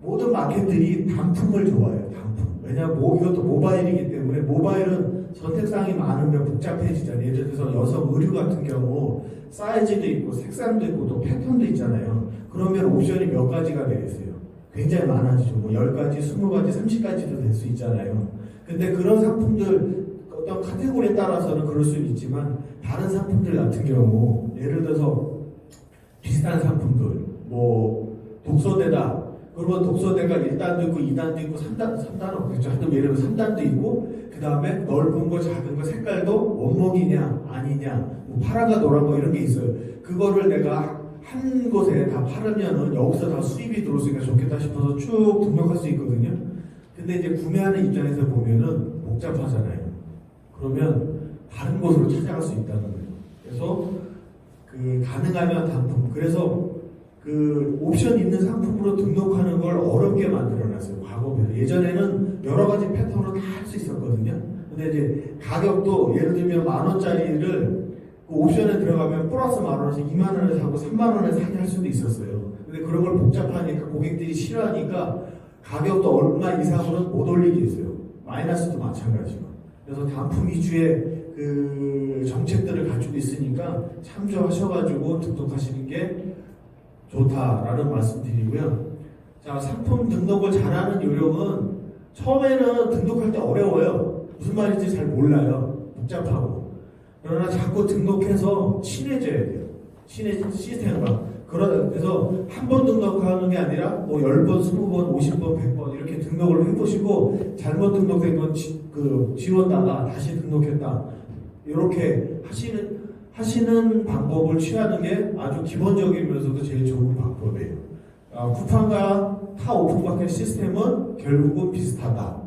모든 마켓들이 단품을 좋아해요. 단품. 왜냐하면 이것도 모바일이기 때문에 모바일은 선택사항이 많으면 복잡해지잖아요. 예를 들어서 여성 의류 같은 경우 사이즈도 있고 색상도 있고 또 패턴도 있잖아요. 그러면 옵션이 몇 가지가 되겠어요. 굉장히 많아지죠. 뭐 10가지, 20가지, 30가지도 될 수 있잖아요. 근데 그런 상품들 어떤 카테고리에 따라서는 그럴 수는 있지만 다른 상품들 같은 경우 예를 들어서 비슷한 상품들 뭐 독서대다. 그러면 독서대가 1단도 있고 2단도 있고 3단은 없겠죠. 하여튼 예를 들면 3단도 있고 그 다음에 넓은 거 작은 거 색깔도 원목이냐 아니냐 뭐 파란가 노란 거 이런 게 있어요. 그거를 내가 한 곳에 다 팔으면은 여기서 다 수입이 들어오니까 좋겠다 싶어서 쭉 등록할 수 있거든요. 근데 이제 구매하는 입장에서 보면은 복잡하잖아요. 그러면 다른 곳으로 찾아갈 수 있다는 거예요. 그래서 그 가능하면 단품. 그래서 그 옵션 있는 상품으로 등록하는 걸 어렵게 만들어놨어요. 과거보다. 예전에는 여러 가지 패턴으로 다 할 수 있었거든요. 근데 이제 가격도 예를 들면 10,000원짜리를 그 옵션에 들어가면 플러스 10,000원에서 20,000원에 사고 30,000원에 사게 할 수도 있었어요. 근데 그런 걸 복잡하니까 고객들이 싫어하니까 가격도 얼마 이상으로는 못 올리게 했어요. 마이너스도 마찬가지고. 그래서 단품 위주의 그 정책들을 가지고 있으니까 참조하셔가지고 등록하시는 게 좋다라는 말씀드리고요. 자, 상품 등록을 잘하는 요령은 처음에는 등록할 때 어려워요. 무슨 말인지 잘 몰라요. 복잡하고. 그러나 자꾸 등록해서 친해져야 돼요. 친해진 시스템과. 그래서 한 번 등록하는 게 아니라 뭐 10번, 20번, 50번, 100번 이렇게 등록을 해보시고 잘못 등록된 건 지웠다가 다시 등록했다. 이렇게 하시는 방법을 취하는 게 아주 기본적이면서도 제일 좋은 방법이에요. 쿠팡과 타 오픈마켓 시스템은 결국은 비슷하다.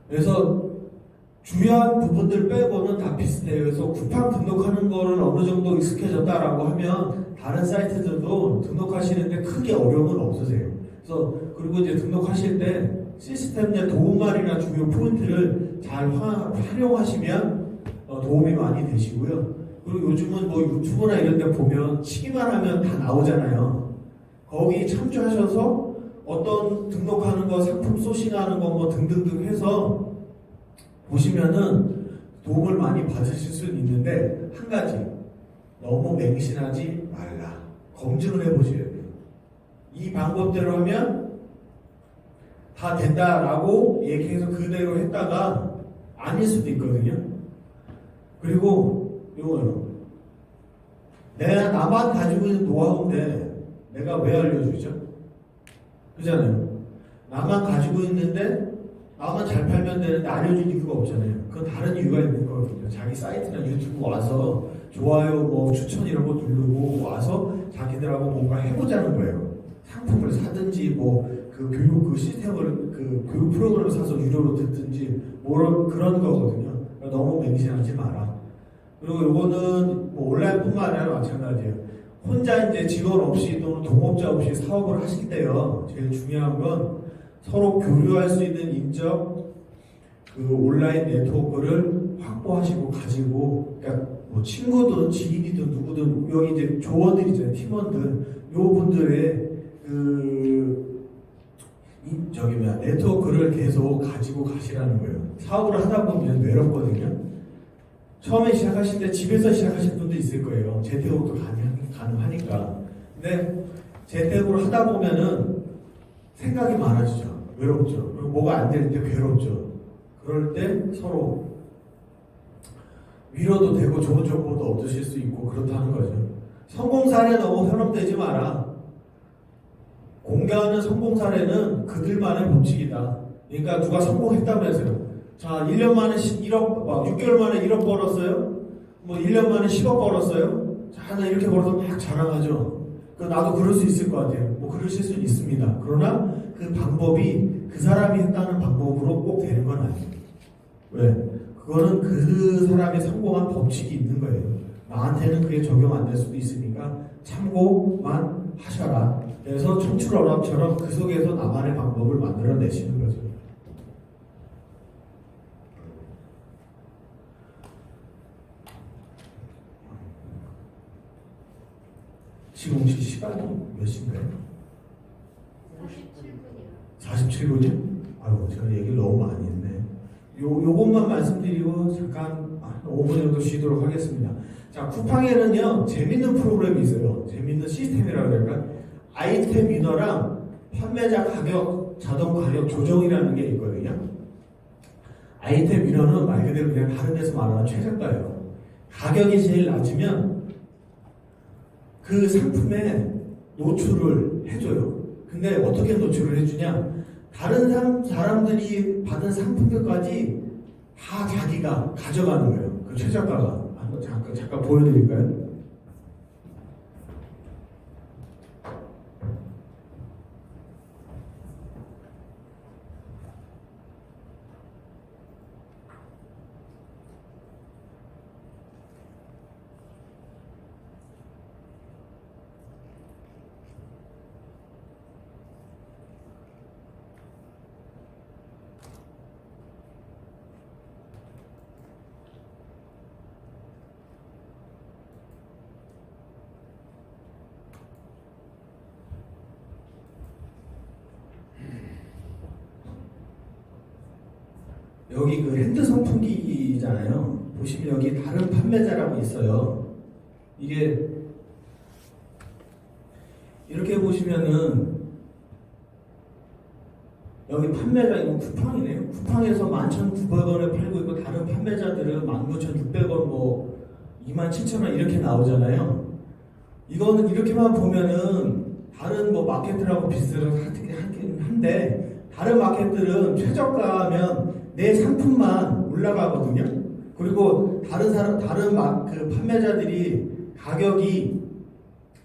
그래서 중요한 부분들 빼고는 다 비슷해요. 그래서 쿠팡 등록하는 거를 어느 정도 익숙해졌다라고 하면 다른 사이트들도 등록하시는데 크게 어려움은 없으세요. 그래서 그리고 이제 등록하실 때 시스템 내 도움말이나 중요 포인트를 잘 활용하시면 도움이 많이 되시고요. 그리고 요즘은 뭐 유튜브나 이런 데 보면 치기만 하면 다 나오잖아요. 거기 참조하셔서 어떤 등록하는 거, 상품 소싱하는 거 뭐 등등등 해서 보시면은 도움을 많이 받으실 수는 있는데 한 가지 너무 맹신하지 말라. 검증을 해보셔야 돼요. 이 방법대로 하면 다 된다라고 얘기해서 그대로 했다가 아닐 수도 있거든요. 그리고 이거는 내가 나만 가지고 있는 노하우인데 내가 왜 알려주죠? 그잖아요. 나만 가지고 있는데 나만 잘 팔면 되는데 알려줄 이유가 없잖아요. 그건 다른 이유가 있는 거거든요. 자기 사이트나 유튜브 와서 좋아요, 뭐 추천 이런 거 누르고 와서 자기들하고 뭔가 해보자는 거예요. 상품을 사든지 뭐 그 교육 그 시스템을 그 교육 프로그램을 사서 유료로 듣든지 뭐 그런 거거든요. 그러니까 너무 맹신하지 마라. 그리고 요거는 뭐 온라인뿐만 아니라 마찬가지예요. 혼자 이제 직원 없이 또는 동업자 없이 사업을 하실 때요. 제일 중요한 건 서로 교류할 수 있는 인적 그 온라인 네트워크를 확보하시고 가지고, 그러니까 뭐 친구든 지인이든 누구든 여기 이제 조원들 있잖아요. 팀원들 요 분들의 네트워크를 계속 가지고 가시라는 거예요. 사업을 하다 보면 외롭거든요. 처음에 시작하실 때 집에서 시작하실 분도 있을 거예요. 재택으로도 가능하니까. 근데 재택으로 하다 보면은 생각이 많아지죠. 외롭죠. 그리고 뭐가 안 될 때 괴롭죠. 그럴 때 서로 위로도 되고 좋은 정보도 얻으실 수 있고 그렇다는 거죠. 성공 사례 너무 현혹되지 마라. 공개하는 성공 사례는 그들만의 법칙이다. 그러니까 누가 성공했다면서요. 자, 1년 만에 1억, 6개월 만에 1억 벌었어요? 뭐 1년 만에 10억 벌었어요? 자, 나 이렇게 벌어서 막 자랑하죠. 나도 그럴 수 있을 것 같아요. 뭐 그러실 수 있습니다. 그러나 그 방법이 그 사람이 했다는 방법으로 꼭 되는 건 아니에요. 왜? 그거는 그 사람이 성공한 법칙이 있는 거예요. 나한테는 그게 적용 안 될 수도 있으니까 참고만 하셔라. 그래서 청출어람처럼 그 속에서 나만의 방법을 만들어내시는 거죠. 지금 혹시 시간이 몇 시인가요? 47분이요? 아유, 제가 얘기를 너무 많이 했네. 요것만 말씀드리고 잠깐 5분 정도 쉬도록 하겠습니다. 자, 쿠팡에는요 재밌는 프로그램이 있어요. 재밌는 시스템이라고 할까? 아이템 위너랑 판매자 가격, 자동 가격 조정이라는 게 있거든요. 아이템 위너는 말 그대로 그냥 다른 데서 말하는 최저가예요. 가격이 제일 낮으면 그 상품에 노출을 해줘요. 근데 어떻게 노출을 해주냐? 다른 사람들이 받은 상품들까지 다 자기가 가져가는 거예요. 그 최저가가. 한번 잠깐 보여드릴까요? 여기 그 핸드 선풍기잖아요. 보시면 여기 다른 판매자라고 있어요. 이게 이렇게 보시면은 여기 판매자 이거 쿠팡이네요. 쿠팡에서 11,900원에 팔고 있고 다른 판매자들은 19,600원 뭐 27,000원 이렇게 나오잖아요. 이거는 이렇게만 보면은 다른 뭐 마켓들하고 비슷하긴 한데 다른 마켓들은 최저가면 내 상품만 올라가거든요. 그리고 다른 그 판매자들이 가격이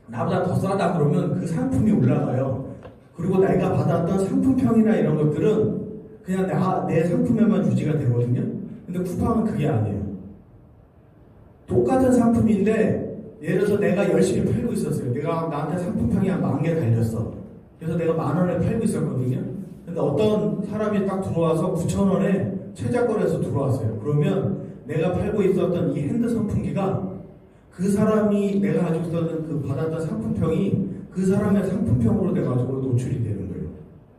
나보다 더 싸다 그러면 그 상품이 올라가요. 그리고 내가 받았던 상품평이나 이런 것들은 그냥 내 상품에만 유지가 되거든요. 근데 쿠팡은 그게 아니에요. 똑같은 상품인데 예를 들어서 내가 열심히 팔고 있었어요. 나한테 상품평이 한 10,000개 달렸어. 그래서 내가 10,000원에 팔고 있었거든요. 근데 어떤 사람이 딱 들어와서 9,000원에 최저가에서 들어왔어요. 그러면 내가 팔고 있었던 이 핸드 선풍기가 그 사람이 내가 가지고 있었던 그 받았던 상품평이 그 사람의 상품평으로 돼가지고 노출이 되는 거예요.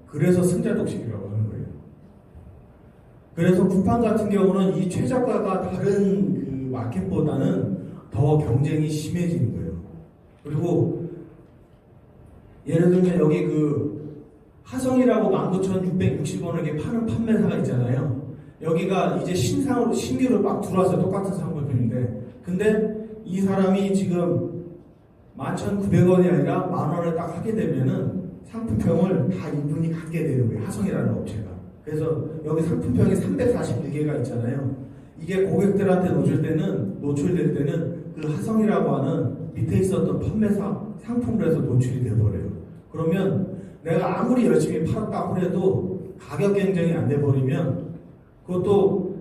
그래서 승자독식이라고 하는 거예요. 그래서 쿠팡 같은 경우는 이 최저가가 다른 그 마켓보다는 더 경쟁이 심해지는 거예요. 그리고 예를 들면 여기 그 하성이라고 19,660원에 파는 판매사가 있잖아요. 여기가 이제 신규로 막 들어와서 똑같은 상품인데, 근데 이 사람이 지금 11,900원이 아니라 10,000원을 딱 하게 되면은 상품평을 다 이분이 갖게 되는 거예요. 하성이라는 업체가. 그래서 여기 상품평이 341개가 있잖아요. 이게 고객들한테 노출될 때는 그 하성이라고 하는 밑에 있었던 판매사 상품으로 해서 노출이 돼버려요. 그러면 내가 아무리 열심히 팔았다고 해도 가격 경쟁이 안 돼버리면 그것도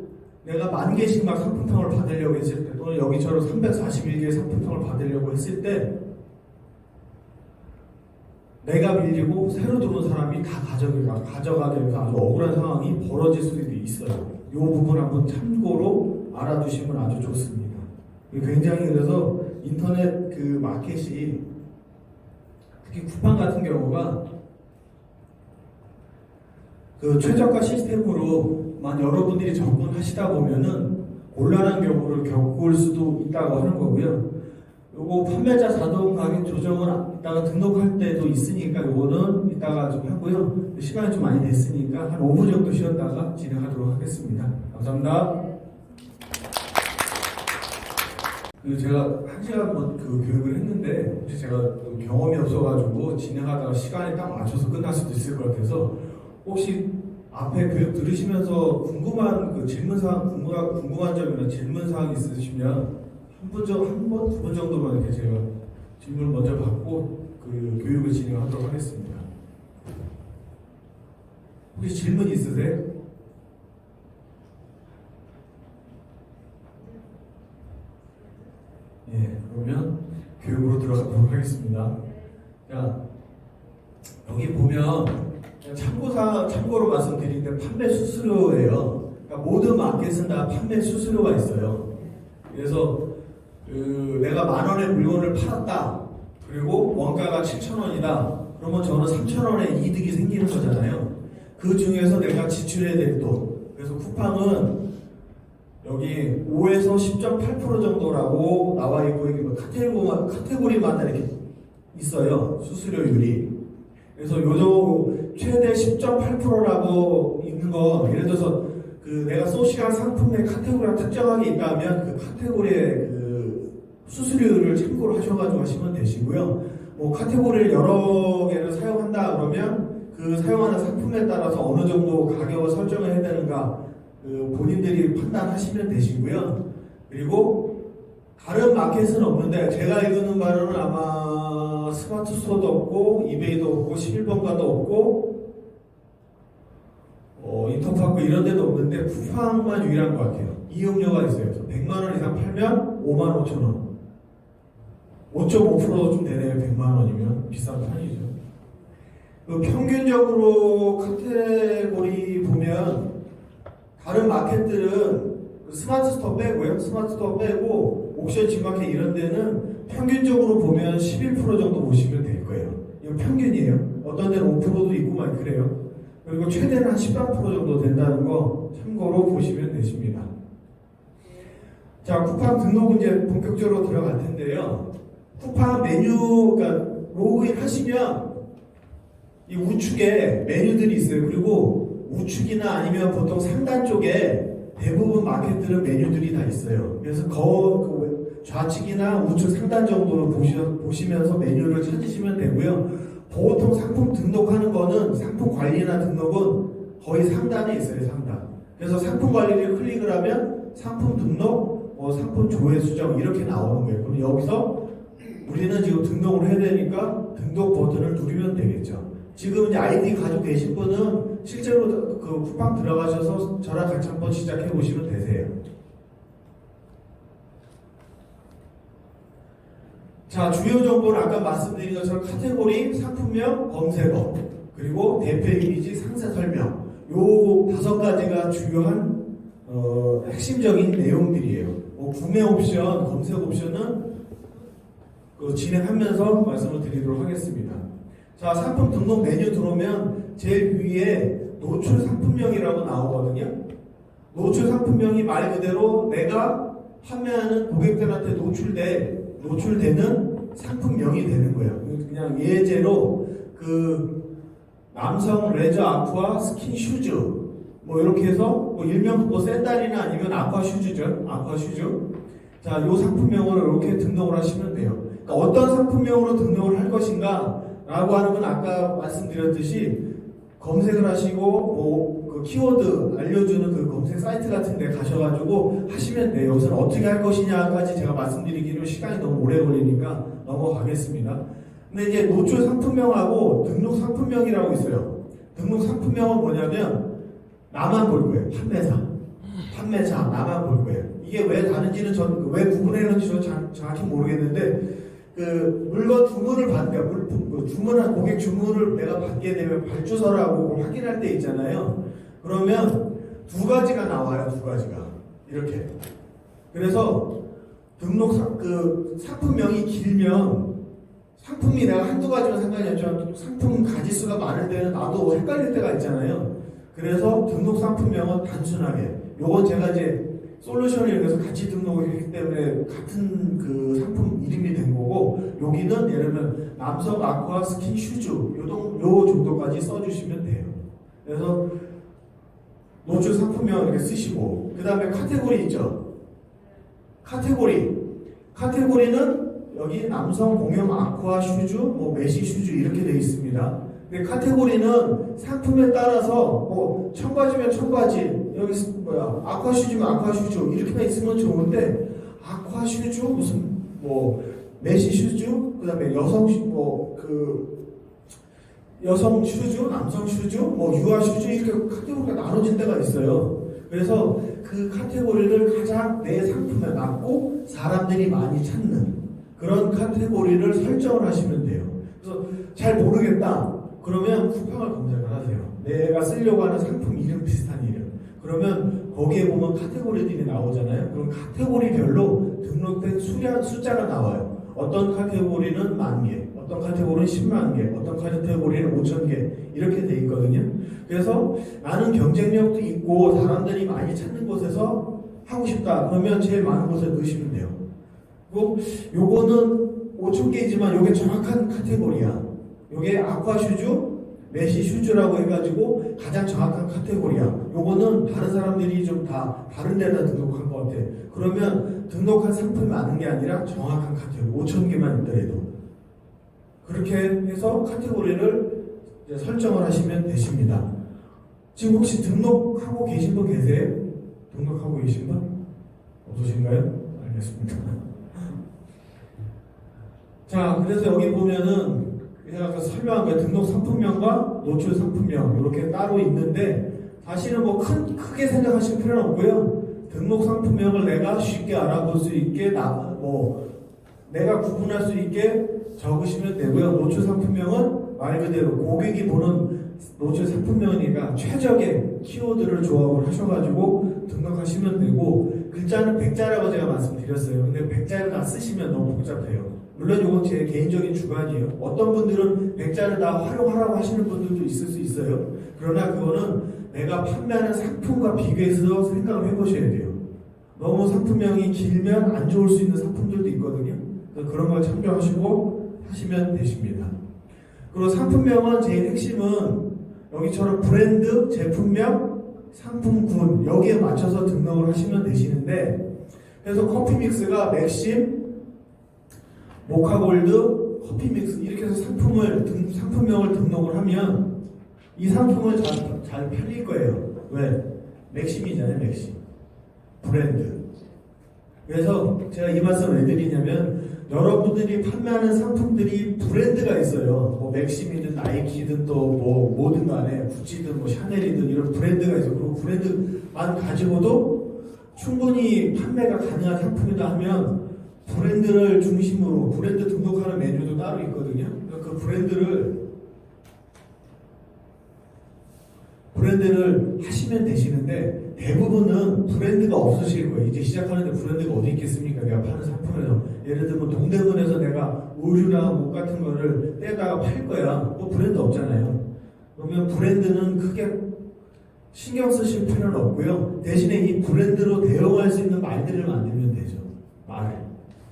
내가 10,000개씩 막 상품평을 받으려고 했을 때 또는 여기처럼 341개의 상품평을 받으려고 했을 때 내가 밀리고 새로 들어온 사람이 다 가져가게 되면 아주 억울한 상황이 벌어질 수도 있어요. 이 부분 한번 참고로 알아두시면 아주 좋습니다. 굉장히 그래서 인터넷 그 마켓이 특히 쿠팡 같은 경우가 그 최저가 시스템으로만 여러분들이 접근하시다 보면은 곤란한 경우를 겪을 수도 있다고 하는 거고요. 요거 판매자 자동 가격 조정은 이따가 등록할 때도 있으니까 요거는 이따가 좀 하고요. 시간이 좀 많이 됐으니까 한 5분 정도 쉬었다가 진행하도록 하겠습니다. 감사합니다. 제가 1시간 그 교육을 했는데 혹시 제가 경험이 없어가지고 진행하다가 시간이 딱 맞춰서 끝날 수도 있을 것 같아서 혹시 앞에 교육 들으시면서 궁금한 그 질문사항, 궁금한 점이나 질문사항 있으시면 두 분 정도만 이렇게 제가 질문을 먼저 받고 그 교육을 진행하도록 하겠습니다. 혹시 질문 있으세요? 예, 그러면 교육으로 들어가도록 하겠습니다. 자, 여기 보면 참고로 말씀드리는데 판매 수수료예요. 그러니까 모든 마켓은 다 판매 수수료가 있어요. 그래서 내가 10,000원의 물건을 팔았다. 그리고 원가가 7,000원이다. 그러면 저는 3,000원의 이득이 생기는 거잖아요. 그 중에서 내가 지출해야 될 돈. 그래서 쿠팡은 여기 5에서 10.8% 정도라고 나와 있고 이게 뭐 카테고리마다 이렇게 있어요. 수수료율이. 그래서 요정 최대 10.8%라고 있는 거 예를 들어서 그 내가 소시al 상품의 카테고리가 특정하게 있다면 그 카테고리의 그 수수료율을 참고로 하셔가지고 하시면 되시고요. 뭐 카테고리를 여러 개를 사용한다 그러면 그 사용하는 상품에 따라서 어느 정도 가격을 설정을 해야 되는가 그 본인들이 판단하시면 되시고요. 그리고 다른 마켓은 없는데 제가 읽는 바로는 아마 스마트 스토어도 없고 이베이도 없고 11번가도 없고 인터파크 이런 데도 없는데 쿠팡만 유일한 것 같아요. 이용료가 있어요. 그래서 100만원 이상 팔면 55,000원 5.5%좀 되네요. 100만원이면 비싼 편이죠. 평균적으로 카테고리 보면 다른 마켓들은 스마트 스토어 빼고요. 스마트 스토어 빼고 옥션 G마켓 이런 데는 평균적으로 보면 11% 정도 보시면 될 거예요. 이건 평균이에요. 어떤 데는 5%도 있고 막 그래요. 그리고 최대는 한 13% 정도 된다는 거 참고로 보시면 되십니다. 자, 쿠팡 등록은 이제 본격적으로 들어갈 텐데요. 쿠팡 메뉴, 그러니까 로그인 하시면 이 우측에 메뉴들이 있어요. 그리고 우측이나 아니면 보통 상단 쪽에 대부분 마켓들은 메뉴들이 다 있어요. 그래서 좌측이나 우측 상단 정도로 보시면서 메뉴를 찾으시면 되고요. 보통 상품 등록하는 거는 상품 관리나 등록은 거의 상단에 있어요. 상단. 그래서 상품 관리를 클릭을 하면 상품 등록, 상품 조회 수정 이렇게 나오는 거예요. 그럼 여기서 우리는 지금 등록을 해야 되니까 등록 버튼을 누르면 되겠죠. 지금 이제 아이디 가지고 계신 분은 실제로 그 쿠팡 들어가셔서 저랑 같이 한번 시작해 보시면 되세요. 자, 주요 정보는 아까 말씀드린 것처럼 카테고리, 상품명, 검색어, 그리고 대표 이미지, 상세 설명 요 5가지가 주요한 핵심적인 내용들이에요. 구매 옵션, 검색 옵션은 진행하면서 말씀을 드리도록 하겠습니다. 자, 상품 등록 메뉴 들어오면 제일 위에 노출 상품명이라고 나오거든요. 노출 상품명이 말 그대로 내가 판매하는 고객들한테 노출되는 상품명이 되는 거예요. 그냥 예제로 그 남성 레저 아쿠아 스킨 슈즈 뭐 이렇게 해서 일명 샌달이나 아니면 아쿠아 슈즈죠. 아쿠아 슈즈. 자, 요 상품명으로 이렇게 등록을 하시면 돼요. 그러니까 어떤 상품명으로 등록을 할 것인가 라고 하는 건 아까 말씀드렸듯이 검색을 하시고 그 키워드 알려주는 그 검색 사이트 같은 데 가셔가지고 하시면 돼요. 여기서는 어떻게 할 것이냐까지 제가 말씀드리기로 시간이 너무 오래 걸리니까 넘어가겠습니다. 근데 이제 노출 상품명하고 등록 상품명이라고 있어요. 등록 상품명은 뭐냐면 나만 볼 거예요. 판매자 나만 볼 거예요. 이게 왜 다른지는 전 왜 구분해놓는지 저는 정확히 모르겠는데 그 물건 주문을 받는 주문한 고객 주문을 내가 받게 되면 발주서라고 확인할 때 있잖아요. 그러면 두 가지가 나와요. 두 가지가 이렇게. 그래서 상품명이 길면 상품이 내가 한두 가지만 상관이 없지만 상품 가지수가 많을 때는 나도 헷갈릴 때가 있잖아요. 그래서 등록 상품명은 단순하게 요건 제가 이제 솔루션을 이용해서 같이 등록을 했기 때문에 같은 그 상품 이름이 된 거고 여기는 예를 들면 남성 아쿠아 스킨 슈즈 요 정도까지 써주시면 돼요. 그래서 노출 상품명 이렇게 쓰시고 그 다음에 카테고리 있죠. 카테고리는 여기 남성 공용 아쿠아 슈즈, 뭐 메시 슈즈 이렇게 되어 있습니다. 근데 카테고리는 상품에 따라서 뭐 청바지면 청바지, 여기 아쿠아 슈즈면 아쿠아 슈즈 이렇게만 있으면 좋은데 아쿠아 슈즈 무슨 뭐 메시 슈즈, 그다음에 여성 슈즈, 남성 슈즈, 뭐 유아 슈즈 이렇게 카테고리가 나눠진 데가 있어요. 그래서 그 카테고리를 가장 내 상품에 맞고 사람들이 많이 찾는 그런 카테고리를 설정을 하시면 돼요. 그래서 잘 모르겠다. 그러면 쿠팡을 검색을 하세요. 내가 쓰려고 하는 상품 이름 비슷한 이름. 그러면 거기에 보면 카테고리들이 나오잖아요. 그럼 카테고리별로 등록된 숫자가 나와요. 어떤 카테고리는 10,000개, 어떤 카테고리는 10만 개, 어떤 카테고리는 5,000개 이렇게 돼 있거든요. 그래서 나는 경쟁력도 있고 사람들이 많이 찾는 곳에서 하고 싶다. 그러면 제일 많은 곳에 넣으시면 돼요. 그리고 요거는 5,000개이지만 요게 정확한 카테고리야. 요게 아쿠아 슈즈, 메시 슈즈라고 해가지고 가장 정확한 카테고리야. 요거는 다른 사람들이 좀 다 다른 데다 등록한 것 같아. 그러면 등록한 상품이 많은 게 아니라 정확한 카테고리 5,000개만 있더라도 그렇게 해서 카테고리를 이제 설정을 하시면 되십니다. 지금 혹시 등록하고 계신 분 계세요? 등록하고 계신 분? 없으신가요? 알겠습니다. 자, 그래서 여기 보면은 제가 아까 설명한 거예요. 등록 상품명과 노출 상품명 이렇게 따로 있는데 사실은 뭐 크게 생각하실 필요는 없고요. 등록 상품명을 내가 쉽게 알아볼 수 있게 내가 구분할 수 있게 적으시면 되고요. 노출 상품명은 말 그대로 고객이 보는 노출 상품명이니까 최적의 키워드를 조합을 하셔가지고 등록하시면 되고 글자는 100자라고 제가 말씀드렸어요. 근데 100자를 다 쓰시면 너무 복잡해요. 물론 이건 제 개인적인 주관이에요. 어떤 분들은 100자를 다 활용하라고 하시는 분들도 있을 수 있어요. 그러나 그거는 내가 판매하는 상품과 비교해서 생각을 해보셔야 돼요. 너무 상품명이 길면 안 좋을 수 있는 상품들도 있거든요. 그런 걸 참조하시고 하시면 되십니다. 그리고 상품명은 제일 핵심은 여기처럼 브랜드, 제품명, 상품군 여기에 맞춰서 등록을 하시면 되시는데 그래서 커피 믹스가 맥심, 모카골드, 커피 믹스 이렇게 해서 상품명을 등록을 하면 이 상품은 잘 팔릴 거예요. 왜? 맥심이잖아요, 맥심. 브랜드. 그래서 제가 이 말씀을 왜 드리냐면 여러분들이 판매하는 상품들이 브랜드가 있어요. 뭐 맥심이든 나이키든 또 뭐 뭐든 간에 구찌든 뭐 샤넬이든 이런 브랜드가 있어요. 그리고 브랜드만 가지고도 충분히 판매가 가능한 상품이다 하면 브랜드를 중심으로 브랜드 등록하는 메뉴도 따로 있거든요. 그 브랜드를 하시면 되시는데 대부분은 브랜드가 없으실 거예요. 이제 시작하는데 브랜드가 어디 있겠습니까? 내가 파는 상품에서 예를 들면 동대문에서 내가 우유나 목 같은 거를 떼다가 팔 거야. 뭐 브랜드 없잖아요. 그러면 브랜드는 크게 신경 쓰실 필요는 없고요. 대신에 이 브랜드로 대응할 수 있는 말들을 만들면 되죠. 말을.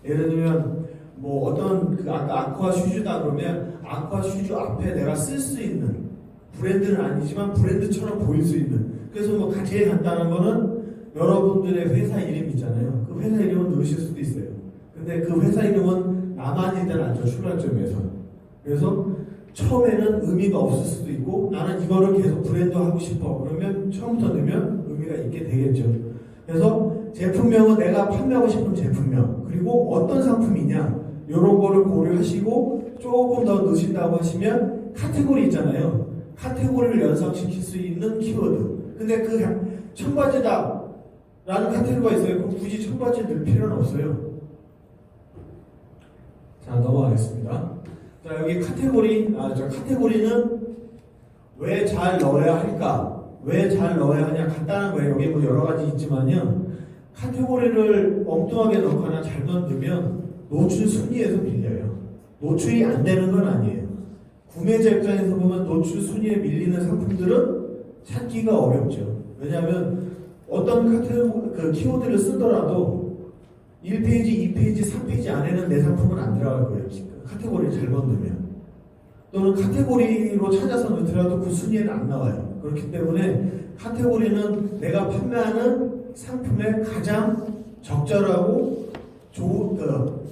예를 들면 뭐 어떤 아까 아쿠아 슈즈다 그러면 아쿠아 슈즈 앞에 내가 쓸 수 있는 브랜드는 아니지만 브랜드처럼 보일 수 있는 그래서 뭐 제일 간단한 거는 여러분들의 회사 이름 있잖아요. 그 회사 이름은 넣으실 수도 있어요. 근데 그 회사 이름은 나만 일단 알죠. 출발점에서. 그래서 처음에는 의미가 없을 수도 있고 나는 이거를 계속 브랜드 하고 싶어. 그러면 처음부터 넣으면 의미가 있게 되겠죠. 그래서 제품명은 내가 판매하고 싶은 제품명 그리고 어떤 상품이냐 이런 거를 고려하시고 조금 더 넣으신다고 하시면 카테고리 있잖아요. 카테고리를 연상시킬 수 있는 키워드. 근데 그 청바지다 라는 카테고리가 있어요. 그럼 굳이 청바지 넣을 필요는 없어요. 자, 넘어가겠습니다. 자, 여기 카테고리는 왜 잘 넣어야 할까? 왜 잘 넣어야 하냐? 간단한 거예요. 여기 뭐 여러 가지 있지만요. 카테고리를 엉뚱하게 넣거나 잘못 넣으면 노출 순위에서 밀려요. 노출이 안 되는 건 아니에요. 구매자 입장에서 보면 노출 순위에 밀리는 상품들은 찾기가 어렵죠. 왜냐하면 어떤 그 키워드를 쓰더라도 1페이지, 2페이지, 3페이지 안에는 내 상품은 안 들어갈 거예요. 카테고리를 잘못 넣으면. 또는 카테고리로 찾아서 넣더라도 그 순위에는 안 나와요. 그렇기 때문에 카테고리는 내가 판매하는 상품에 가장 적절하고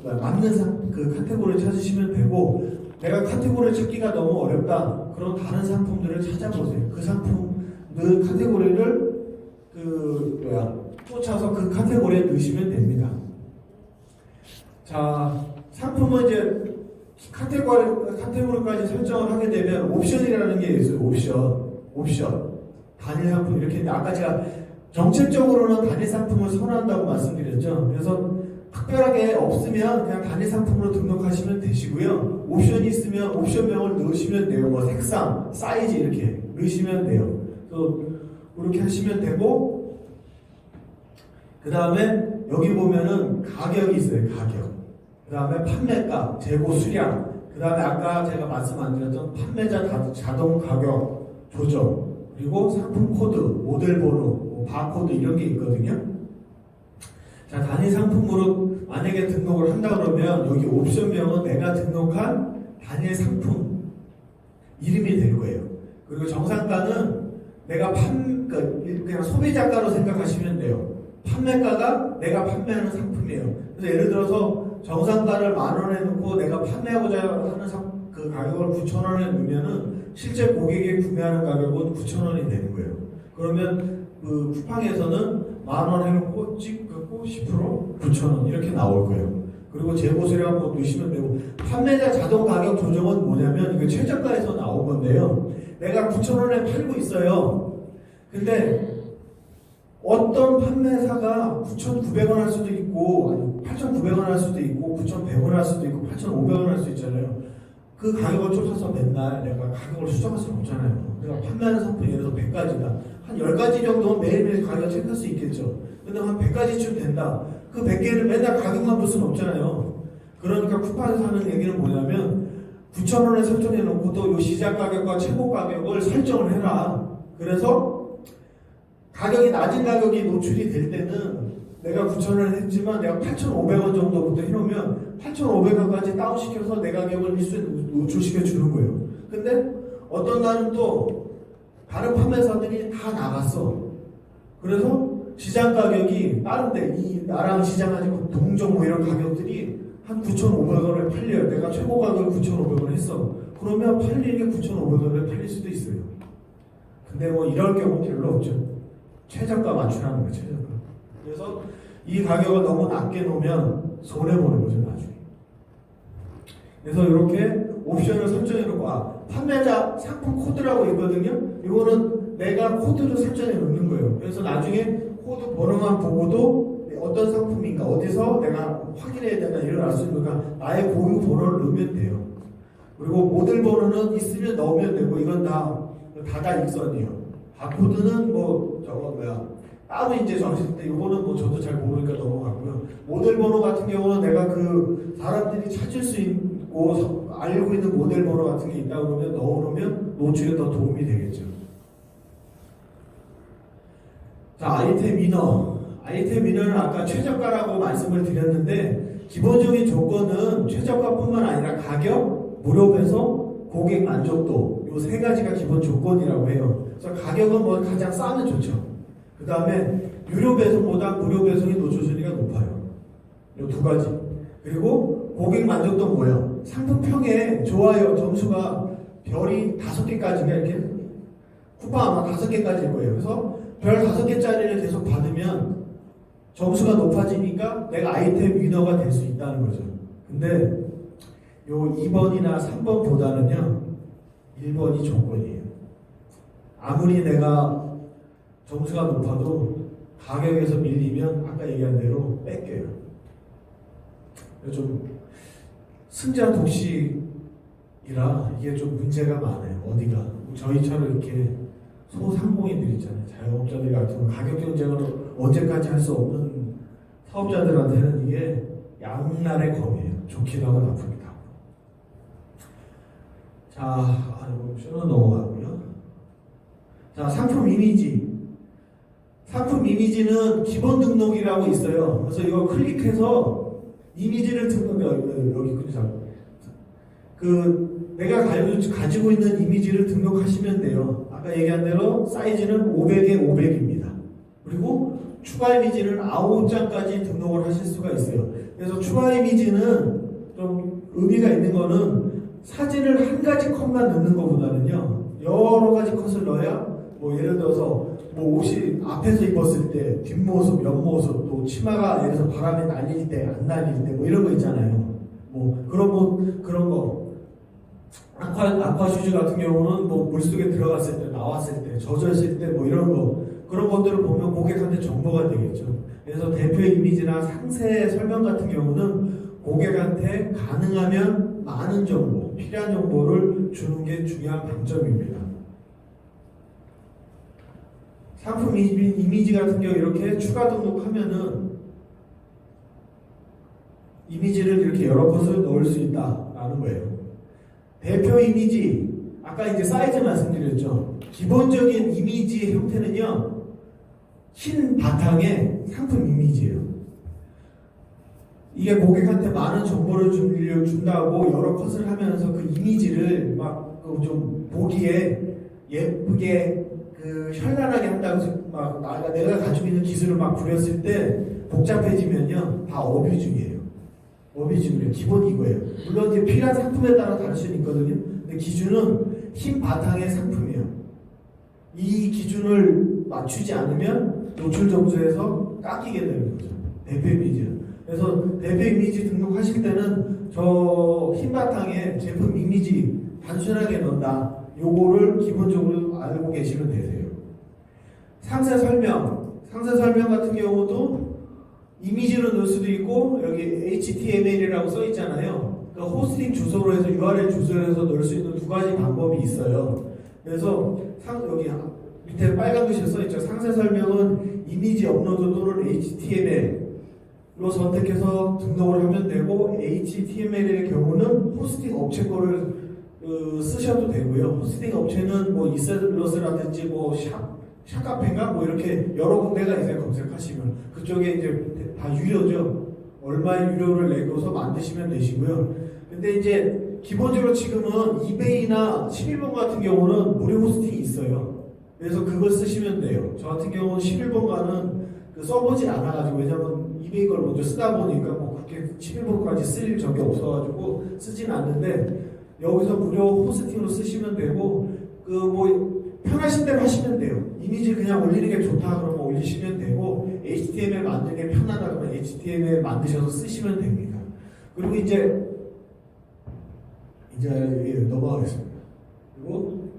맞는 그 카테고리를 찾으시면 되고, 내가 카테고리를 찾기가 너무 어렵다. 그럼 다른 상품들을 찾아보세요. 그 상품, 그 카테고리를 쫓아서 그 카테고리에 넣으시면 됩니다. 자, 상품은 이제 카테고리까지 설정을 하게 되면 옵션이라는 게 있어요. 옵션. 단일 상품 이렇게 했는데, 아까 제가 정책적으로는 단일 상품을 선호한다고 말씀드렸죠. 그래서 특별하게 없으면 그냥 단일 상품으로 등록하시면 되시고요. 옵션이 있으면 옵션명을 넣으시면 돼요. 뭐 색상, 사이즈 이렇게 넣으시면 돼요. 그래서 이렇게 하시면 되고, 그 다음에 여기 보면은 가격이 있어요. 가격. 그 다음에 판매가, 재고 수량, 그 다음에 아까 제가 말씀 안 드렸던 판매자 자동 가격 조정, 그리고 상품 코드, 모델 번호, 바코드 이런 게 있거든요. 자, 단위 상품으로 만약에 등록을 한다 그러면 여기 옵션명은 내가 등록한 단일 상품 이름이 될 거예요. 그리고 정상가는 내가 그냥 소비자가로 생각하시면 돼요. 판매가가 내가 판매하는 상품이에요. 그래서 예를 들어서 정상가를 10,000원에 놓고 내가 판매하고자 하는 그 가격을 9,000원에 넣으면은 실제 고객이 구매하는 가격은 9,000원이 되는 거예요. 그러면 그 쿠팡에서는 10,000원 해놓고 찍고 10% 9,000원 이렇게 나올 거예요. 그리고 재고 수량 뭐 넣으시면 되고, 판매자 자동 가격 조정은 뭐냐면 이거 최저가에서 나온 건데요. 내가 9,000원에 팔고 있어요. 근데 어떤 판매사가 9,900원 할 수도 있고 8,900원 할 수도 있고 9,100원 할 수도 있고 8,500원 할 수도 있잖아요. 그 가격을 쫓아서 맨날 내가 가격을 수정할 수는 없잖아요. 내가 판매하는 상품이 예를 들어서 100가지다. 한 10가지 정도는 매일매일 가격을 체크할 수 있겠죠. 근데 한 100가지쯤 된다. 그 100개를 맨날 가격만 볼 수는 없잖아요. 그러니까 쿠팡에서 하는 얘기는 뭐냐면 9,000원에 설정해 놓고 또 요 시장 가격과 최고 가격을 설정을 해라. 그래서 가격이 낮은 가격이 노출이 될 때는 내가 9,000원을 했지만 내가 8,500원 정도부터 해놓으면 8,500원까지 다운시켜서 내 가격을 일수에 노출시켜 주는 거예요. 근데 어떤 날은 또 다른 판매사들이 다 나갔어. 그래서 시장 가격이 다른데 나랑 시장 가지고 동종 뭐 이런 가격들이 한 9,500원에 팔려요. 내가 최고 가격을 9,500원 했어. 그러면 팔리는 게 9,500원에 팔릴 수도 있어요. 근데 뭐 이럴 경우는 별로 없죠. 최저가 맞추라는 거예요. 최저가. 그래서 이 가격을 너무 낮게 놓으면 손해보는 거죠. 나중에. 그래서 이렇게 옵션을 설정해 놓고, 판매자 상품 코드라고 있거든요. 이거는 내가 코드를 설정해 놓는 거예요. 그래서 나중에 코드 번호만 보고도 어떤 상품인가, 어디서 내가 확인해야 되나 이걸 알 수 있으니까 나의 고유 번호를 넣으면 돼요. 그리고 모델 번호는 있으면 넣으면 되고, 이건 다다익선이에요. 바코드는 따로 이제 정식인데, 이거는 뭐 저도 잘 모르니까 넘어갔고요. 모델 번호 같은 경우는 내가 그 사람들이 찾을 수 있고 알고 있는 모델 번호 같은 게 있다 그러면 넣어놓으면 노출에 더 도움이 되겠죠. 자, 아이템 인어. 아이템 인어는 아까 최저가라고 말씀을 드렸는데, 기본적인 조건은 최저가뿐만 아니라 가격, 무료 배송, 고객 만족도, 이 세 가지가 기본 조건이라고 해요. 그래서 가격은 뭐 가장 싸면 좋죠. 그 다음에 유료 배송보다 무료 배송의 노출 순위가 높아요. 이 두 가지. 그리고 고객 만족도 뭐예요? 상품평에 좋아요 점수가 별이 5개까지가 이렇게, 쿠팡 아마 5개까지일 거예요. 그래서 별 5개짜리를 계속 받으면 점수가 높아지니까 내가 아이템 위너가 될 수 있다는 거죠. 근데 요 2번이나 3번보다는요 1번이 조건이에요. 아무리 내가 점수가 높아도 가격에서 밀리면 아까 얘기한 대로 뺏겨요. 좀 승자 독식이라 이게 좀 문제가 많아요. 어디가 저희처럼 이렇게 소상공인들 있잖아요. 자영업자들 같은 거 가격 경쟁을 언제까지 할 수 없는 사업자들한테는 이게 양날의 검이에요. 좋기도 하고 나쁘기도 하고. 자, 쇼는 넘어가고요. 자, 상품 이미지. 상품 이미지는 기본 등록이라고 있어요. 그래서 이거 클릭해서 이미지를 여기 내가 가지고 있는 이미지를 등록하시면 돼요. 아까 얘기한 대로 사이즈는 500에 500입니다. 그리고 추가 이미지는 9장까지 등록을 하실 수가 있어요. 그래서 추가 이미지는 좀 의미가 있는 거는 사진을 한 가지 컷만 넣는 것보다는요 여러 가지 컷을 넣어야 뭐 예를 들어서 뭐 옷이 앞에서 입었을 때 뒷모습, 옆모습, 또 치마가 예를 들어서 바람에 날릴 때, 안 날릴 때 뭐 이런 거 있잖아요. 뭐 그런 거 아쿠아 슈즈 같은 경우는 뭐 물속에 들어갔을 때, 나왔을 때, 젖었을 때 뭐 이런 거 그런 것들을 보면 고객한테 정보가 되겠죠. 그래서 대표 이미지나 상세 설명 같은 경우는 고객한테 가능하면 많은 정보, 필요한 정보를 주는 게 중요한 방점입니다. 상품 이미지 같은 경우 이렇게 추가 등록하면은 이미지를 이렇게 여러 컷을 넣을 수 있다라는 거예요. 대표 이미지, 아까 이제 사이즈 말씀드렸죠. 기본적인 이미지 형태는요, 흰 바탕에 상품 이미지예요. 이게 고객한테 많은 정보를 준다고 여러 컷을 하면서 그 이미지를 막 좀 보기에 예쁘게 현란하게 한다고 해서 막 내가 가지고 있는 기술을 막 부렸을 때 복잡해지면요 다 어뷰징이에요. 어뷰징이에요. 기본 이거예요. 물론 이제 필요한 상품에 따라 다를 수는 있거든요. 근데 기준은 흰 바탕의 상품이에요. 이 기준을 맞추지 않으면 노출 점수에서 깎이게 되는 거죠. 대표 이미지는. 그래서 대표 이미지 등록하실 때는 저 흰 바탕에 제품 이미지 단순하게 넣는다. 요거를 기본적으로 알고 계시면 되세요. 상세 설명 같은 경우도 이미지로 넣을 수도 있고 여기 HTML이라고 써 있잖아요. 그러니까 호스팅 주소로 해서 URL 주소로 해서 넣을 수 있는 두 가지 방법이 있어요. 그래서 여기 밑에 빨간 글씨 써 있죠. 상세 설명은 이미지 업로드 또는 HTML로 선택해서 등록을 하면 되고 HTML의 경우는 호스팅 업체 거를 쓰셔도 되고요. 호스팅 업체는 뭐 이셀러스라든지 뭐 샵카페인가 뭐 이렇게 여러 군데가 있어요. 검색하시면 그쪽에 이제 다 유료죠. 얼마의 유료를 내고서 만드시면 되시고요. 근데 이제 기본적으로 지금은 이베이나 11번 같은 경우는 무료 호스팅이 있어요. 그래서 그걸 쓰시면 돼요. 저 같은 경우는 11번가는 써보지 않아가지고 왜냐면 이베이 걸 먼저 쓰다 보니까 뭐 그렇게 11번까지 쓸 적이 없어가지고 쓰진 않는데. 여기서 무료 호스팅으로 쓰시면 되고 뭐 편하신 대로 하시면 돼요. 이미지 그냥 올리는 게 좋다 그러면 올리시면 되고 HTML 만드는 게 편하다 그러면 HTML 만드셔서 쓰시면 됩니다. 그리고 이제 넘어가겠습니다. 그리고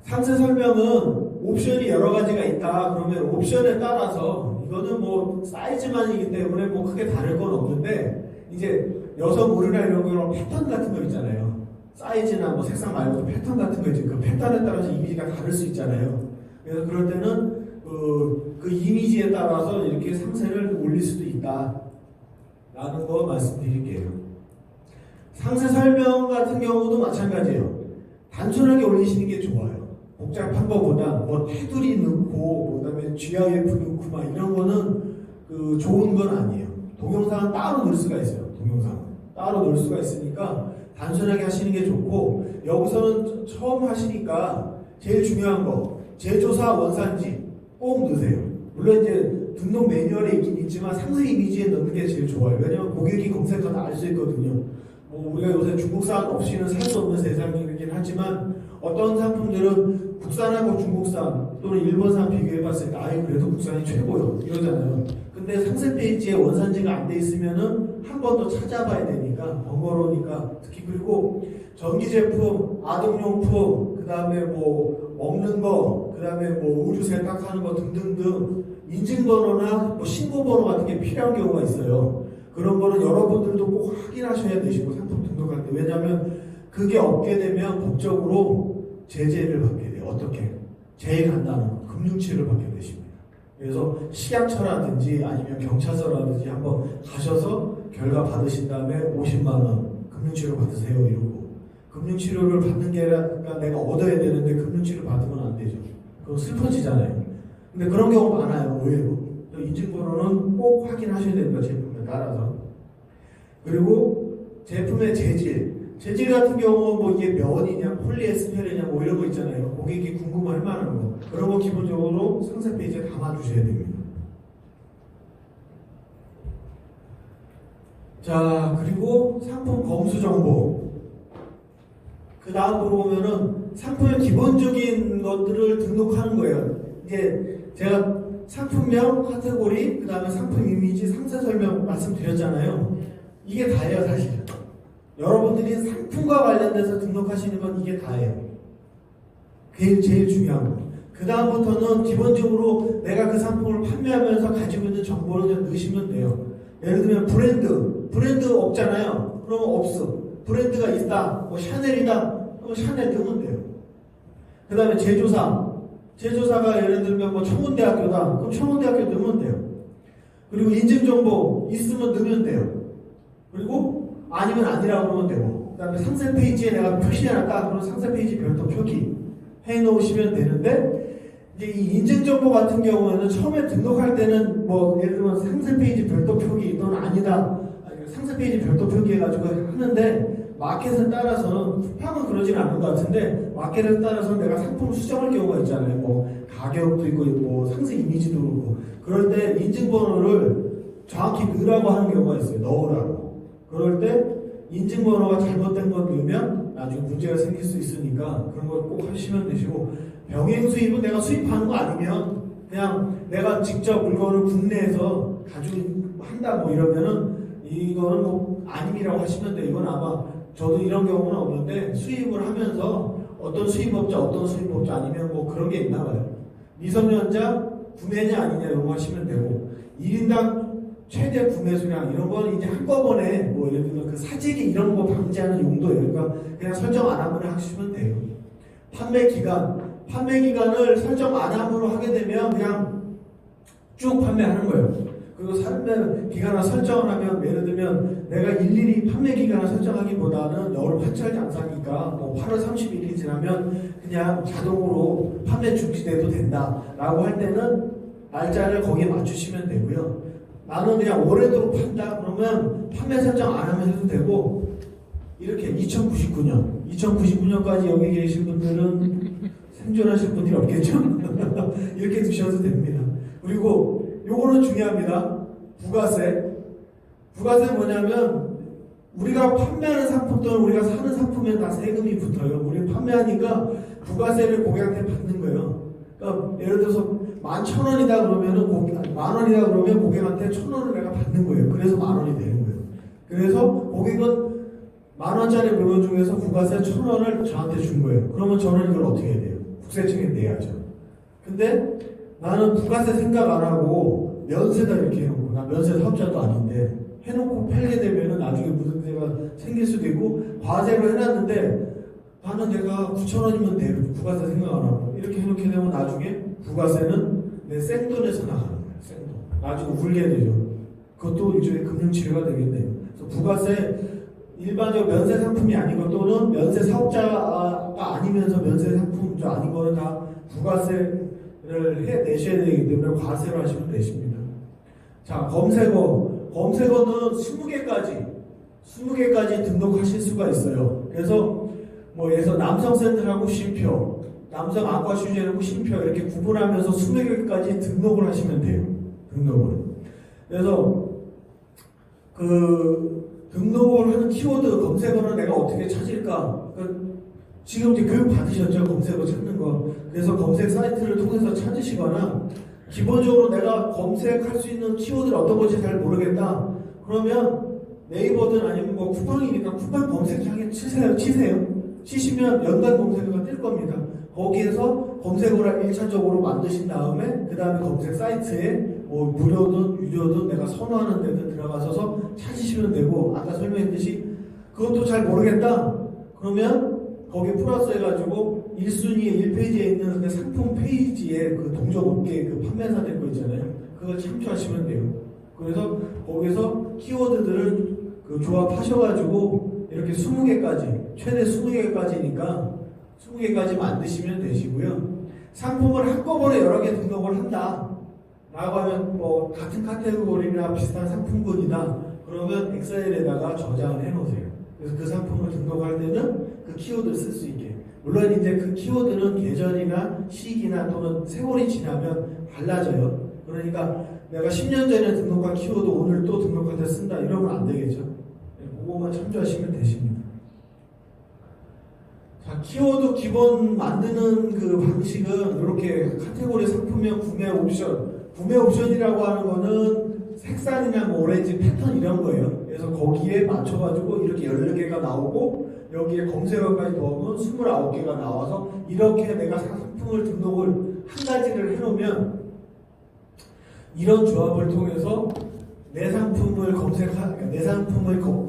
상세 설명은 옵션이 여러 가지가 있다 그러면 옵션에 따라서 이거는 뭐 사이즈만이기 때문에 뭐 크게 다를 건 없는데 이제 여성 의류나 이런 거 패턴 같은 거 있잖아요. 사이즈나 뭐 색상 말고도 패턴 같은 거 있지. 그 패턴에 따라서 이미지가 다를 수 있잖아요. 그래서 그럴 때는 그 이미지에 따라서 이렇게 상세를 올릴 수도 있다. 라는 거 말씀드릴게요. 상세 설명 같은 경우도 마찬가지예요. 단순하게 올리시는 게 좋아요. 복잡한 거보다 뭐 테두리 넣고 그다음에 GIF 넣고 막 이런 거는 좋은 건 아니에요. 동영상은 따로 넣을 수가 있어요. 동영상 따로 넣을 수가 있으니까 단순하게 하시는 게 좋고 여기서는 처음 하시니까 제일 중요한 거 제조사 원산지 꼭 넣으세요. 물론 이제 등록 매뉴얼에 있긴 있지만 상세 이미지에 넣는 게 제일 좋아요. 왜냐면 고객이 검색하다 알 수 있거든요. 뭐 우리가 요새 중국산 없이는 살 수 없는 세상이긴 하지만 어떤 상품들은 국산하고 중국산 또는 일본산 비교해봤을 때 아예 그래도 국산이 최고요 이러잖아요. 근데 상세 페이지에 원산지가 안 돼 있으면은 한 번 더 찾아봐야 되니까 번거로우니까 특히. 그리고 전기 제품, 아동용품, 그 다음에 뭐 먹는 거, 그 다음에 뭐 의류 세탁하는 거 등등등 인증번호나 뭐 신고번호 같은 게 필요한 경우가 있어요. 그런 거는 여러분들도 꼭 확인하셔야 되시고 상품 등록할 때. 왜냐하면 그게 없게 되면 법적으로 제재를 받게 돼요. 어떻게? 제일 간단한 거, 금융치료를 받게 되십니다. 그래서 식약처라든지 아니면 경찰서라든지 한번 가셔서 결과 받으신 다음에 50만 원 금융치료 받으세요 이러고. 금융치료를 받는 게 아니라 내가 얻어야 되는데 금융치료 받으면 안 되죠. 그럼 슬퍼지잖아요. 근데 그런 경우 많아요. 의외로. 인증번호는 꼭 확인하셔야 됩니다. 제품에 따라서. 그리고 제품의 재질 같은 경우 뭐 이게 면이냐 폴리에스테르냐 뭐 이런 거 있잖아요. 고객이 궁금할 만한 거. 그런 거 기본적으로 상세 페이지에 담아주셔야 됩니다. 자, 그리고 상품 검수 정보. 그 다음으로 보면은 상품의 기본적인 것들을 등록하는 거예요. 이게 제가 상품명, 카테고리, 그 다음에 상품 이미지, 상세 설명 말씀드렸잖아요. 이게 다예요, 사실. 여러분들이 상품과 관련돼서 등록하시는 건 이게 다예요. 그게 제일 중요한 거. 그 다음부터는 기본적으로 내가 그 상품을 판매하면서 가지고 있는 정보를 그냥 넣으시면 돼요. 예를 들면 브랜드 없잖아요. 그러면 없어. 브랜드가 있다. 뭐 샤넬이다. 그럼 샤넬 넣으면 돼요. 그 다음에 제조사가 예를 들면 뭐 청운대학교다. 그럼 청운대학교 넣으면 돼요. 그리고 인증정보 있으면 넣으면 돼요. 그리고 아니면 아니라고 그러면 되고. 그 다음에 상세 페이지에 내가 표시해놨다. 그럼 상세 페이지 별도 표기 해놓으시면 되는데, 이제 이 인증정보 같은 경우에는 처음에 등록할 때는 뭐 예를 들면 상세 페이지 별도 표기 또는 아니다. 상세 페이지 별도 표기해가지고 하는데, 마켓에 따라서는 쿠팡은 그러진 않은 것 같은데 마켓에 따라서는 내가 상품을 수정할 경우가 있잖아요. 뭐 가격도 있고 뭐 상세 이미지도 그렇고. 그럴 때 인증번호를 정확히 넣으라고 하는 경우가 있어요. 넣으라고. 그럴 때 인증번호가 잘못된 거 넣으면 나중에 문제가 생길 수 있으니까 그런 걸 꼭 하시면 되시고, 병행 수입은 내가 수입하는 거 아니면 그냥 내가 직접 물건을 국내에서 가지고 한다 뭐 이러면은 이거는 뭐 아님이라고 하시면 돼요. 이건 아마 저도 이런 경우는 없는데 수입을 하면서 어떤 수입업자 아니면 뭐 그런 게 있나 봐요. 미성년자 구매냐 아니냐 이런 거 하시면 되고, 1인당 최대 구매 수량 이런 거는 이제 한꺼번에 뭐 예를 들면 그 사재기 이런 거 방지하는 용도예요. 그러니까 그냥 설정 안 함으로 하시면 돼요. 판매 기간을 설정 안 함으로 하게 되면 그냥 쭉 판매하는 거예요. 그리고 판매 기간을 설정을 하면 예를 들면 내가 일일이 판매 기간을 설정하기보다는 여름 한철 장사니까 뭐 8월 31일이 지나면 그냥 자동으로 판매 중지돼도 된다라고 할 때는 날짜를 거기에 맞추시면 되고요. 나는 그냥 올해도록 판다 그러면 판매 설정 안 하면 해도 되고, 이렇게 2099년까지 여기 계신 분들은 생존하실 분들이 없겠죠? 이렇게 두셔도 됩니다. 그리고 요거는 중요합니다. 부가세 뭐냐면 우리가 판매하는 상품 또는 우리가 사는 상품에 다 세금이 붙어요. 우리 판매하니까 부가세를 고객한테 받는 거예요. 그러니까 예를 들어서 11,000원이다 그러면은 10,000원이다 그러면 고객한테 1,000원을 내가 받는 거예요. 그래서 10,000원이 되는 거예요. 그래서 고객은 10,000원짜리 물건 중에서 부가세 1,000원을 저한테 준 거예요. 그러면 저는 이걸 어떻게 해야 돼요? 국세청에 내야죠. 근데 나는 부가세 생각 안 하고 면세다 이렇게 해놓고, 나 면세 사업자도 아닌데 해놓고 팔게 되면은 나중에 무슨 문제가 생길 수도 있고, 과세로 해놨는데 나는 내가 9,000원이면 돼. 부가세 생각 안 하고 이렇게 해놓게 되면 나중에 부가세는 내 생돈에서 나가는 거예요. 생돈. 나중에 울게 되죠. 그것도 일종의 금융치료가 되겠네요. 그래서 부가세 일반적 면세 상품이 아니고 또는 면세 사업자가 아니면서 면세 상품도 아닌 거는 다 부가세를 내셔야 되기 때문에 과세로 하시면 되십니다. 자, 검색어는 20개까지 등록하실 수가 있어요. 그래서 뭐 예서 남성 샌들하고 쉼표, 남성 아쿠아 슈즈하고 쉼표 이렇게 구분하면서 20개까지 등록을 하시면 돼요. 등록을. 그래서 그 등록을 하는 키워드 검색어는 내가 어떻게 찾을까? 지금 이제 교육 받으셨죠? 검색어 찾는 거. 그래서 검색 사이트를 통해서 찾으시거나, 기본적으로 내가 검색할 수 있는 키워드를 어떤 건지 잘 모르겠다. 그러면 네이버든 아니면 뭐 쿠팡이니까 쿠팡 검색창에 치세요. 치시면 연관 검색어가 뜰 겁니다. 거기에서 검색어를 1차적으로 만드신 다음에 그 다음에 검색 사이트에 뭐 무료든 유료든 내가 선호하는 데든 들어가셔서 찾으시면 되고, 아까 설명했듯이 그것도 잘 모르겠다 그러면 거기 플러스 해가지고 1순위에 1페이지에 있는 그 상품 페이지에 그 동종 업계 그 판매사 될 거 있잖아요. 그걸 참조하시면 돼요. 그래서 거기서 키워드들을 그 조합하셔가지고 이렇게 20개까지, 최대 20개까지니까 20개까지 만드시면 되시고요. 상품을 한꺼번에 여러 개 등록을 한다 라고 하면 뭐 같은 카테고리나 비슷한 상품군이다 그러면 엑셀에다가 저장을 해 놓으세요. 그래서 그 상품을 등록할 때는 그 키워드를 쓸 수 있게. 물론 이제 그 키워드는 계절이나 시기나 또는 세월이 지나면 달라져요. 그러니까 내가 10년 전에 등록한 키워드 오늘 또 등록할 때 쓴다 이러면 안 되겠죠. 그거만 참조하시면 되십니다. 자, 키워드 기본 만드는 그 방식은 이렇게 카테고리 상품명 구매 옵션. 구매 옵션이라고 하는 거는 색상이나 뭐 오렌지 패턴 이런 거예요. 그래서 거기에 맞춰가지고 이렇게 14개가 나오고 여기에 검색어까지 더하면 29개가 나와서 이렇게 내가 상품을 등록을 한 가지를 해놓으면 이런 조합을 통해서 내 상품을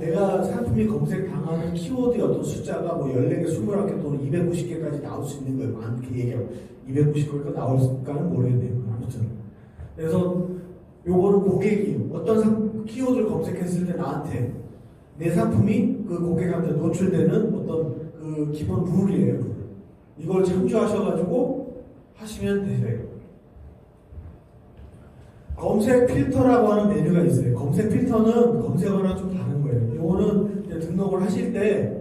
내가 상품이 검색당하는 키워드의 어떤 숫자가 뭐 14개, 21개 또는 290개까지 나올 수 있는 거예요. 많게 얘기하면 290개가 나올까는 모르겠네요. 아무튼 그래서 요거는 고객이 어떤 키워드를 검색했을 때 나한테 내 상품이 그 고객한테 노출되는 어떤 그 기본 룰이에요. 이걸 참조하셔가지고 하시면 되세요. 검색 필터라고 하는 메뉴가 있어요. 검색 필터는 검색어랑 좀 다른 거예요. 요거는 이제 등록을 하실 때,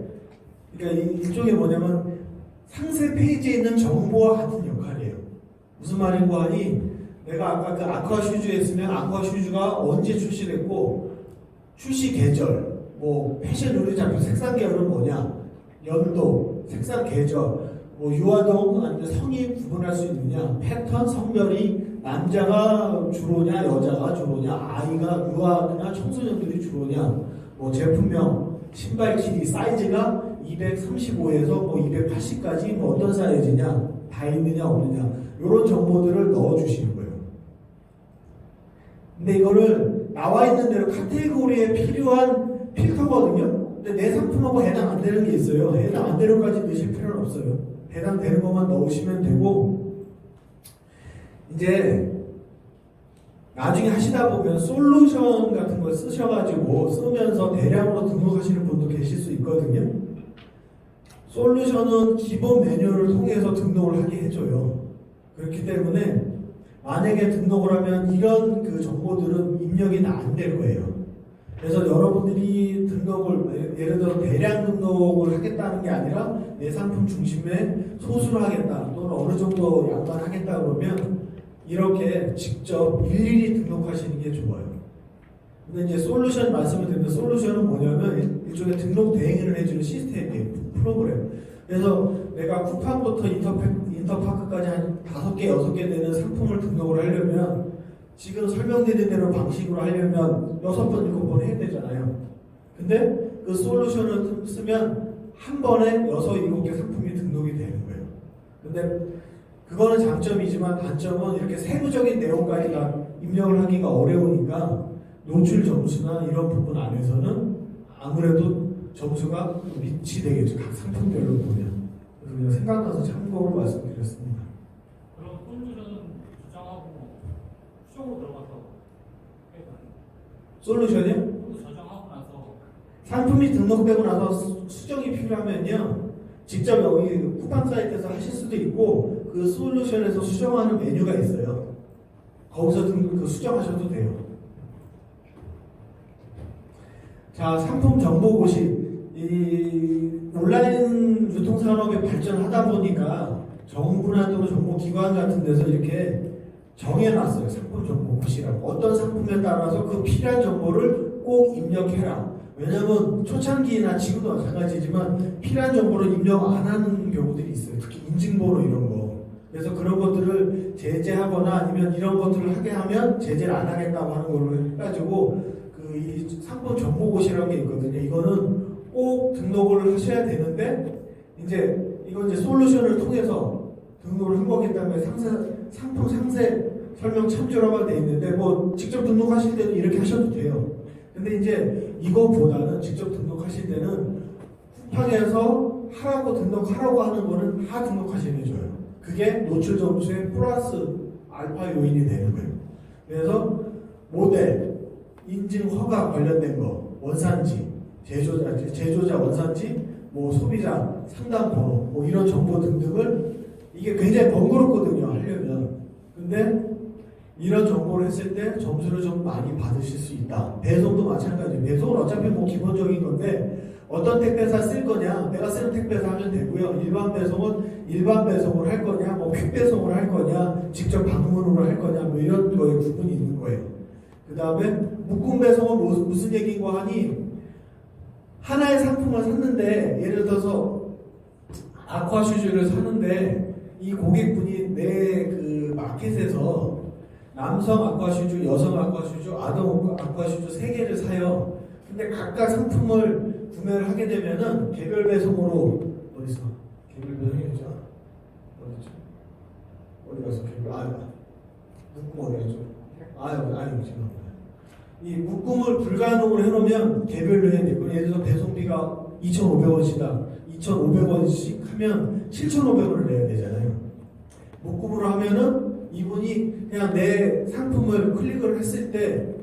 그러니까 이쪽에 뭐냐면 상세 페이지에 있는 정보와 같은 역할이에요. 무슨 말인고 하니, 내가 아까 그 아쿠아 슈즈에 있으면 아쿠아 슈즈가 언제 출시됐고, 출시 계절, 뭐 패션 요리작품 색상 계열은 뭐냐, 연도, 색상 계절, 뭐 유아동 아니면 성인 구분할 수 있느냐, 패턴, 성별이 남자가 주로냐 여자가 주로냐, 아이가 유아나 청소년들이 주로냐, 뭐 제품명, 신발 길이, 사이즈가 235에서 뭐 280까지 뭐 어떤 사이즈냐, 다 있느냐 없느냐, 이런 정보들을 넣어주시는 거예요. 근데 이거를 나와 있는 대로 카테고리에 필요한 필터거든요. 근데 내 상품하고 해당 안 되는 게 있어요. 해당 안 되는 것까지 넣으실 필요는 없어요. 해당되는 것만 넣으시면 되고, 이제 나중에 하시다 보면 솔루션 같은 걸 쓰셔가지고 쓰면서 대량으로 등록하시는 분도 계실 수 있거든요. 솔루션은 기본 메뉴를 통해서 등록을 하게 해줘요. 그렇기 때문에 만약에 등록을 하면 이런 그 정보들은 입력이 안 될 거예요. 그래서 여러분들이 등록을, 예를 들어 대량 등록을 하겠다는 게 아니라 내 상품 중심에 소수를 하겠다 또는 어느 정도 양만 하겠다 그러면 이렇게 직접 일일이 등록하시는 게 좋아요. 근데 이제 솔루션 말씀을 드리면, 솔루션은 뭐냐면 일종의 등록 대행을 해주는 시스템이에요. 프로그램. 그래서 내가 쿠팡부터 인터파크까지 한 5개, 6개 되는 상품을 등록을 하려면 지금 설명드린 대로 방식으로 하려면 6번, 7번 해야 되잖아요. 근데 그 솔루션을 쓰면 한 번에 6, 7개 상품이 등록이 되는 거예요. 근데 그거는 장점이지만 단점은 이렇게 세부적인 내용까지 다 입력을 하기가 어려우니까 노출 점수나 이런 부분 안에서는 아무래도 점수가 밑이 되겠죠. 각 상품별로 보면. 그래서 그냥 생각나서 참고로 말씀드렸습니다. 그럼 솔루션은 저장하고 수정으로 들어가서 솔루션이요? 저장하고 나서 상품이 등록되고 나서 수정이 필요하면요, 직접 여기 쿠팡 사이트에서 하실 수도 있고 그 솔루션에서 수정하는 메뉴가 있어요. 거기서 그 수정하셔도 돼요. 자, 상품 정보 고시. 이 온라인 유통산업이 발전하다 보니까 정부나 또는 정보기관 같은 데서 이렇게 정해놨어요. 상품 정보 고시라고. 어떤 상품에 따라서 그 필요한 정보를 꼭 입력해라. 왜냐면 초창기나 지금도 마찬가지지만 필요한 정보를 입력 안 하는 경우들이 있어요. 특히 인증번호 이런 거. 그래서 그런 것들을 제재하거나 아니면 이런 것들을 하게 하면 제재를 안 하겠다고 하는 걸로 해가지고 그 이 상품 정보고시라는 게 있거든요. 이거는 꼭 등록을 하셔야 되는데 이제 이건 이제 솔루션을 통해서 등록을 한 거기 때문에 상품 상세 설명 참조라고 돼 있는데 뭐 직접 등록하실 때도 이렇게 하셔도 돼요. 근데 이제 이거보다는 직접 등록하실 때는 쿠팡에서 하라고 등록하라고 하는 거는 다 등록하시는 게 좋아요. 그게 노출 점수의 플러스 알파 요인이 되는 거예요. 그래서 모델, 인증 허가 관련된 거, 원산지, 제조자 원산지, 뭐 소비자 상담 번호, 뭐 이런 정보 등등을 이게 굉장히 번거롭거든요, 하려면. 근데 이런 정보를 했을 때 점수를 좀 많이 받으실 수 있다. 배송도 마찬가지예요. 배송은 어차피 뭐 기본적인 건데 어떤 택배사 쓸 거냐, 내가 쓰는 택배사 하면 되고요. 일반 배송은 일반 배송을 할 거냐, 뭐 퀵 배송을 할 거냐, 직접 방문으로 할 거냐, 뭐 이런 거에 구분이 있는 거예요. 그 다음에 묶음 배송은 무슨 얘기인고 하니 하나의 상품을 샀는데 예를 들어서 아쿠아슈즈를 사는데 이 고객분이 내 그 마켓에서 남성 아쿠아슈즈, 여성 아쿠아슈즈, 아동 아쿠아슈즈 3개를 사요. 근데 각각 상품을 구매를 하게 되면은 개별 배송으로 어디서 개별 배송이죠? 어디죠? 어디 가서 개별 묶음 어디죠? 아니 지금 이 묶음을 불가능으로 해놓으면 개별로 해야 되고 예를 들어서 배송비가 2,500원이다. 2,500원씩 하면 7,500원을 내야 되잖아요. 묶음으로 하면은 이분이 그냥 내 상품을 클릭을 했을 때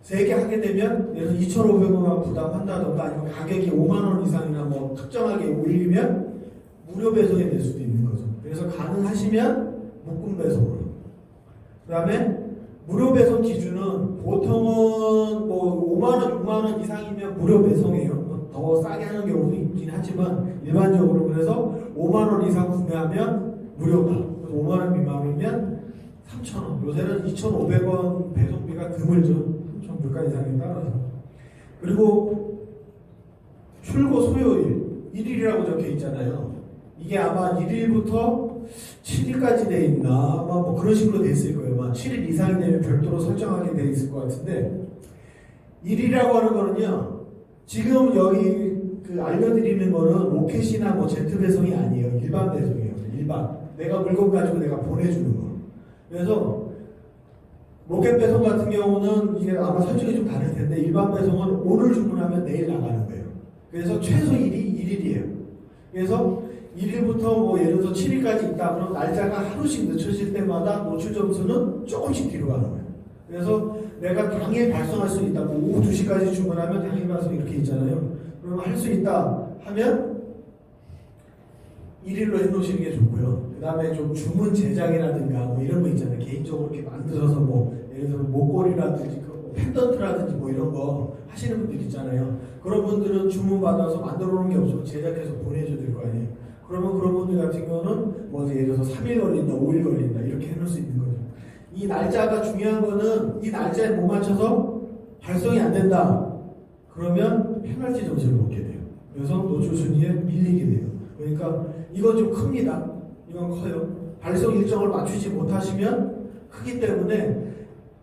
3개 하게 되면 예를 들어서 2,500원만 부담한다던가 아니면 가격이 5만원 이상이나 뭐 특정하게 올리면 무료 배송이 될 수도 있는 거죠. 그래서 가능하시면 묶음 배송으로. 그 다음에 무료 배송 기준은 보통은 뭐 5만원, 6만원 이상이면 무료 배송이에요. 더 싸게 하는 경우도 있긴 하지만 일반적으로 그래서 5만원 이상 구매하면 무료다. 5만원 미만이면 3,000원. 요새는 2,500원 배송비가 드물죠. 좀 물가 이상에 따라서. 그리고 출고 소요일 1일이라고 적혀 있잖아요. 이게 아마 1일부터 7일까지 돼 있나 아마 뭐 그런 식으로 돼 있을 거예요. 아마 7일 이상이 되면 별도로 설정하게 돼 있을 것 같은데 1일이라고 하는 거는요. 지금 여기 그 알려드리는 거는 로켓이나 뭐 제트 배송이 아니에요. 일반 배송이에요. 일반. 내가 물건 가지고 내가 보내주는 거. 그래서 로켓 배송 같은 경우는 이게 아마 설정이 좀 다를 텐데 일반 배송은 오늘 주문하면 내일 나가는 거예요. 그래서 최소 일이 1일이에요. 그래서 1일부터 뭐 예를 들어서 7일까지 있다 그러면 날짜가 하루씩 늦춰질 때마다 노출 점수는 조금씩 뒤로 가는 거예요. 그래서 내가 당일 발송할 수 있다. 뭐 오후 2시까지 주문하면 당일 발송 이렇게 있잖아요. 그러면 할 수 있다 하면 1일로 해놓으시는 게 좋고요. 그 다음에 좀 주문 제작이라든가 뭐 이런 거 있잖아요. 개인적으로 이렇게 만들어서 뭐 예를 들어서 목걸이라든지 펜던트라든지 뭐 이런 거 하시는 분들 있잖아요. 그런 분들은 주문 받아서 만들어 놓은 게 없으면 제작해서 보내줘야 될 거 아니에요. 그러면 그런 분들 같은 경우는 뭐 예를 들어서 3일 걸린다, 5일 걸린다 이렇게 해놓을 수 있는 거죠. 이 날짜가 중요한 거는 이 날짜에 못 맞춰서 발송이 안 된다. 그러면 페널티 점수를 먹게 돼요. 그래서 노출 순위에 밀리게 돼요. 그러니까 이건 좀 큽니다. 이건 커요. 발송 일정을 맞추지 못하시면 크기 때문에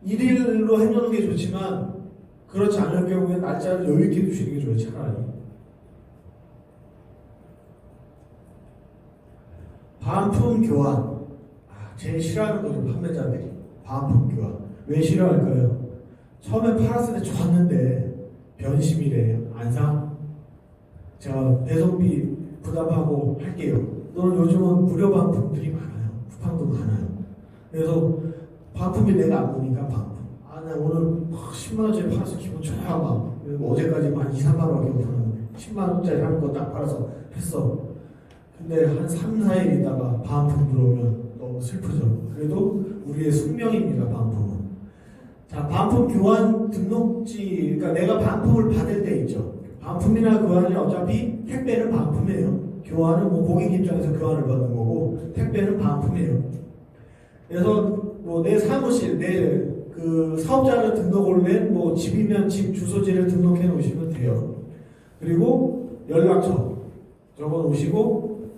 1일로 해놓는 게 좋지만 그렇지 않을 경우에 날짜를 여유있게 두시는 게 좋아요. 차라리. 반품 교환. 제일 싫어하는 거죠. 판매자들이. 반품 교환. 왜 싫어할까요? 처음에 팔았을 때 좋았는데 변심이래. 안 사? 제가 배송비 부담하고 할게요. 또는 요즘은 무료 반품들이 많아요. 쿠팡도 많아요. 그래서 반품비 내가 안 보니까 반품. 나 오늘 10만원짜리 팔아서 기분 좋아. 막. 어제까지 한 2, 3만원밖에 못 팔았는데 10만원짜리 하는 거 딱 팔아서 했어. 근데 한 3, 4일 있다가 반품 들어오면 너무 슬프죠. 그래도 우리의 숙명입니다. 반품은. 자, 반품 교환 등록지. 그러니까 내가 반품을 받을 때 있죠. 반품이나 교환이 어차피 택배는 반품이에요. 교환은 뭐 고객 입장에서 교환을 받는 거고 택배는 반품이에요. 그래서 뭐 내 사무실, 내 그 사업자를 등록을 낸 뭐 집이면 집 주소지를 등록해 놓으시면 돼요. 그리고 연락처 적어 놓으시고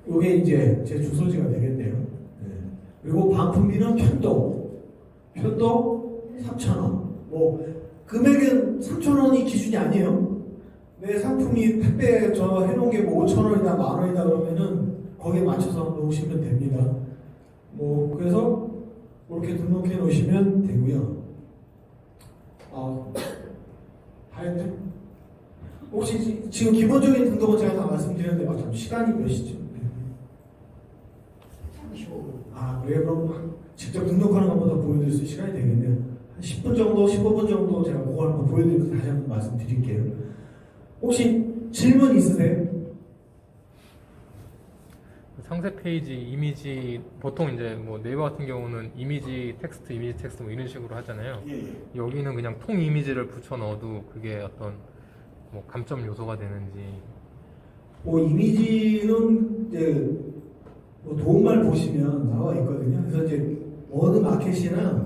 요게 이제 제 주소지가 되겠네요. 네. 그리고 반품비는 편도 3,000원. 뭐 금액은 3,000원이 기준이 아니에요. 내 상품이 택배 저 해놓은 게 뭐 5,000원이다, 10,000원이다 그러면은 거기에 맞춰서 놓으시면 됩니다. 뭐 그래서 그렇게 등록해 놓으시면 되고요. 하여튼 혹시 지금 기본적인 등록은 제가 다 말씀드렸는데 참 시간이 몇 시쯤? 35분. 그래요? 그럼 직접 등록하는 것보다 보여드릴 수 있는 시간이 되겠네요. 한 10분 정도, 15분 정도 제가 그거 한번 보여드리면서 다시 한번 말씀드릴게요. 혹시 질문 있으세요? 상세 페이지 이미지 보통 이제 뭐 네이버 같은 경우는 이미지 텍스트 뭐 이런 식으로 하잖아요. 예. 여기는 그냥 통 이미지를 붙여 넣어도 그게 어떤 뭐 감점 요소가 되는지. 뭐 이미지는 이제 뭐 도움말 보시면 나와 있거든요. 그래서 이제 어느 마켓이나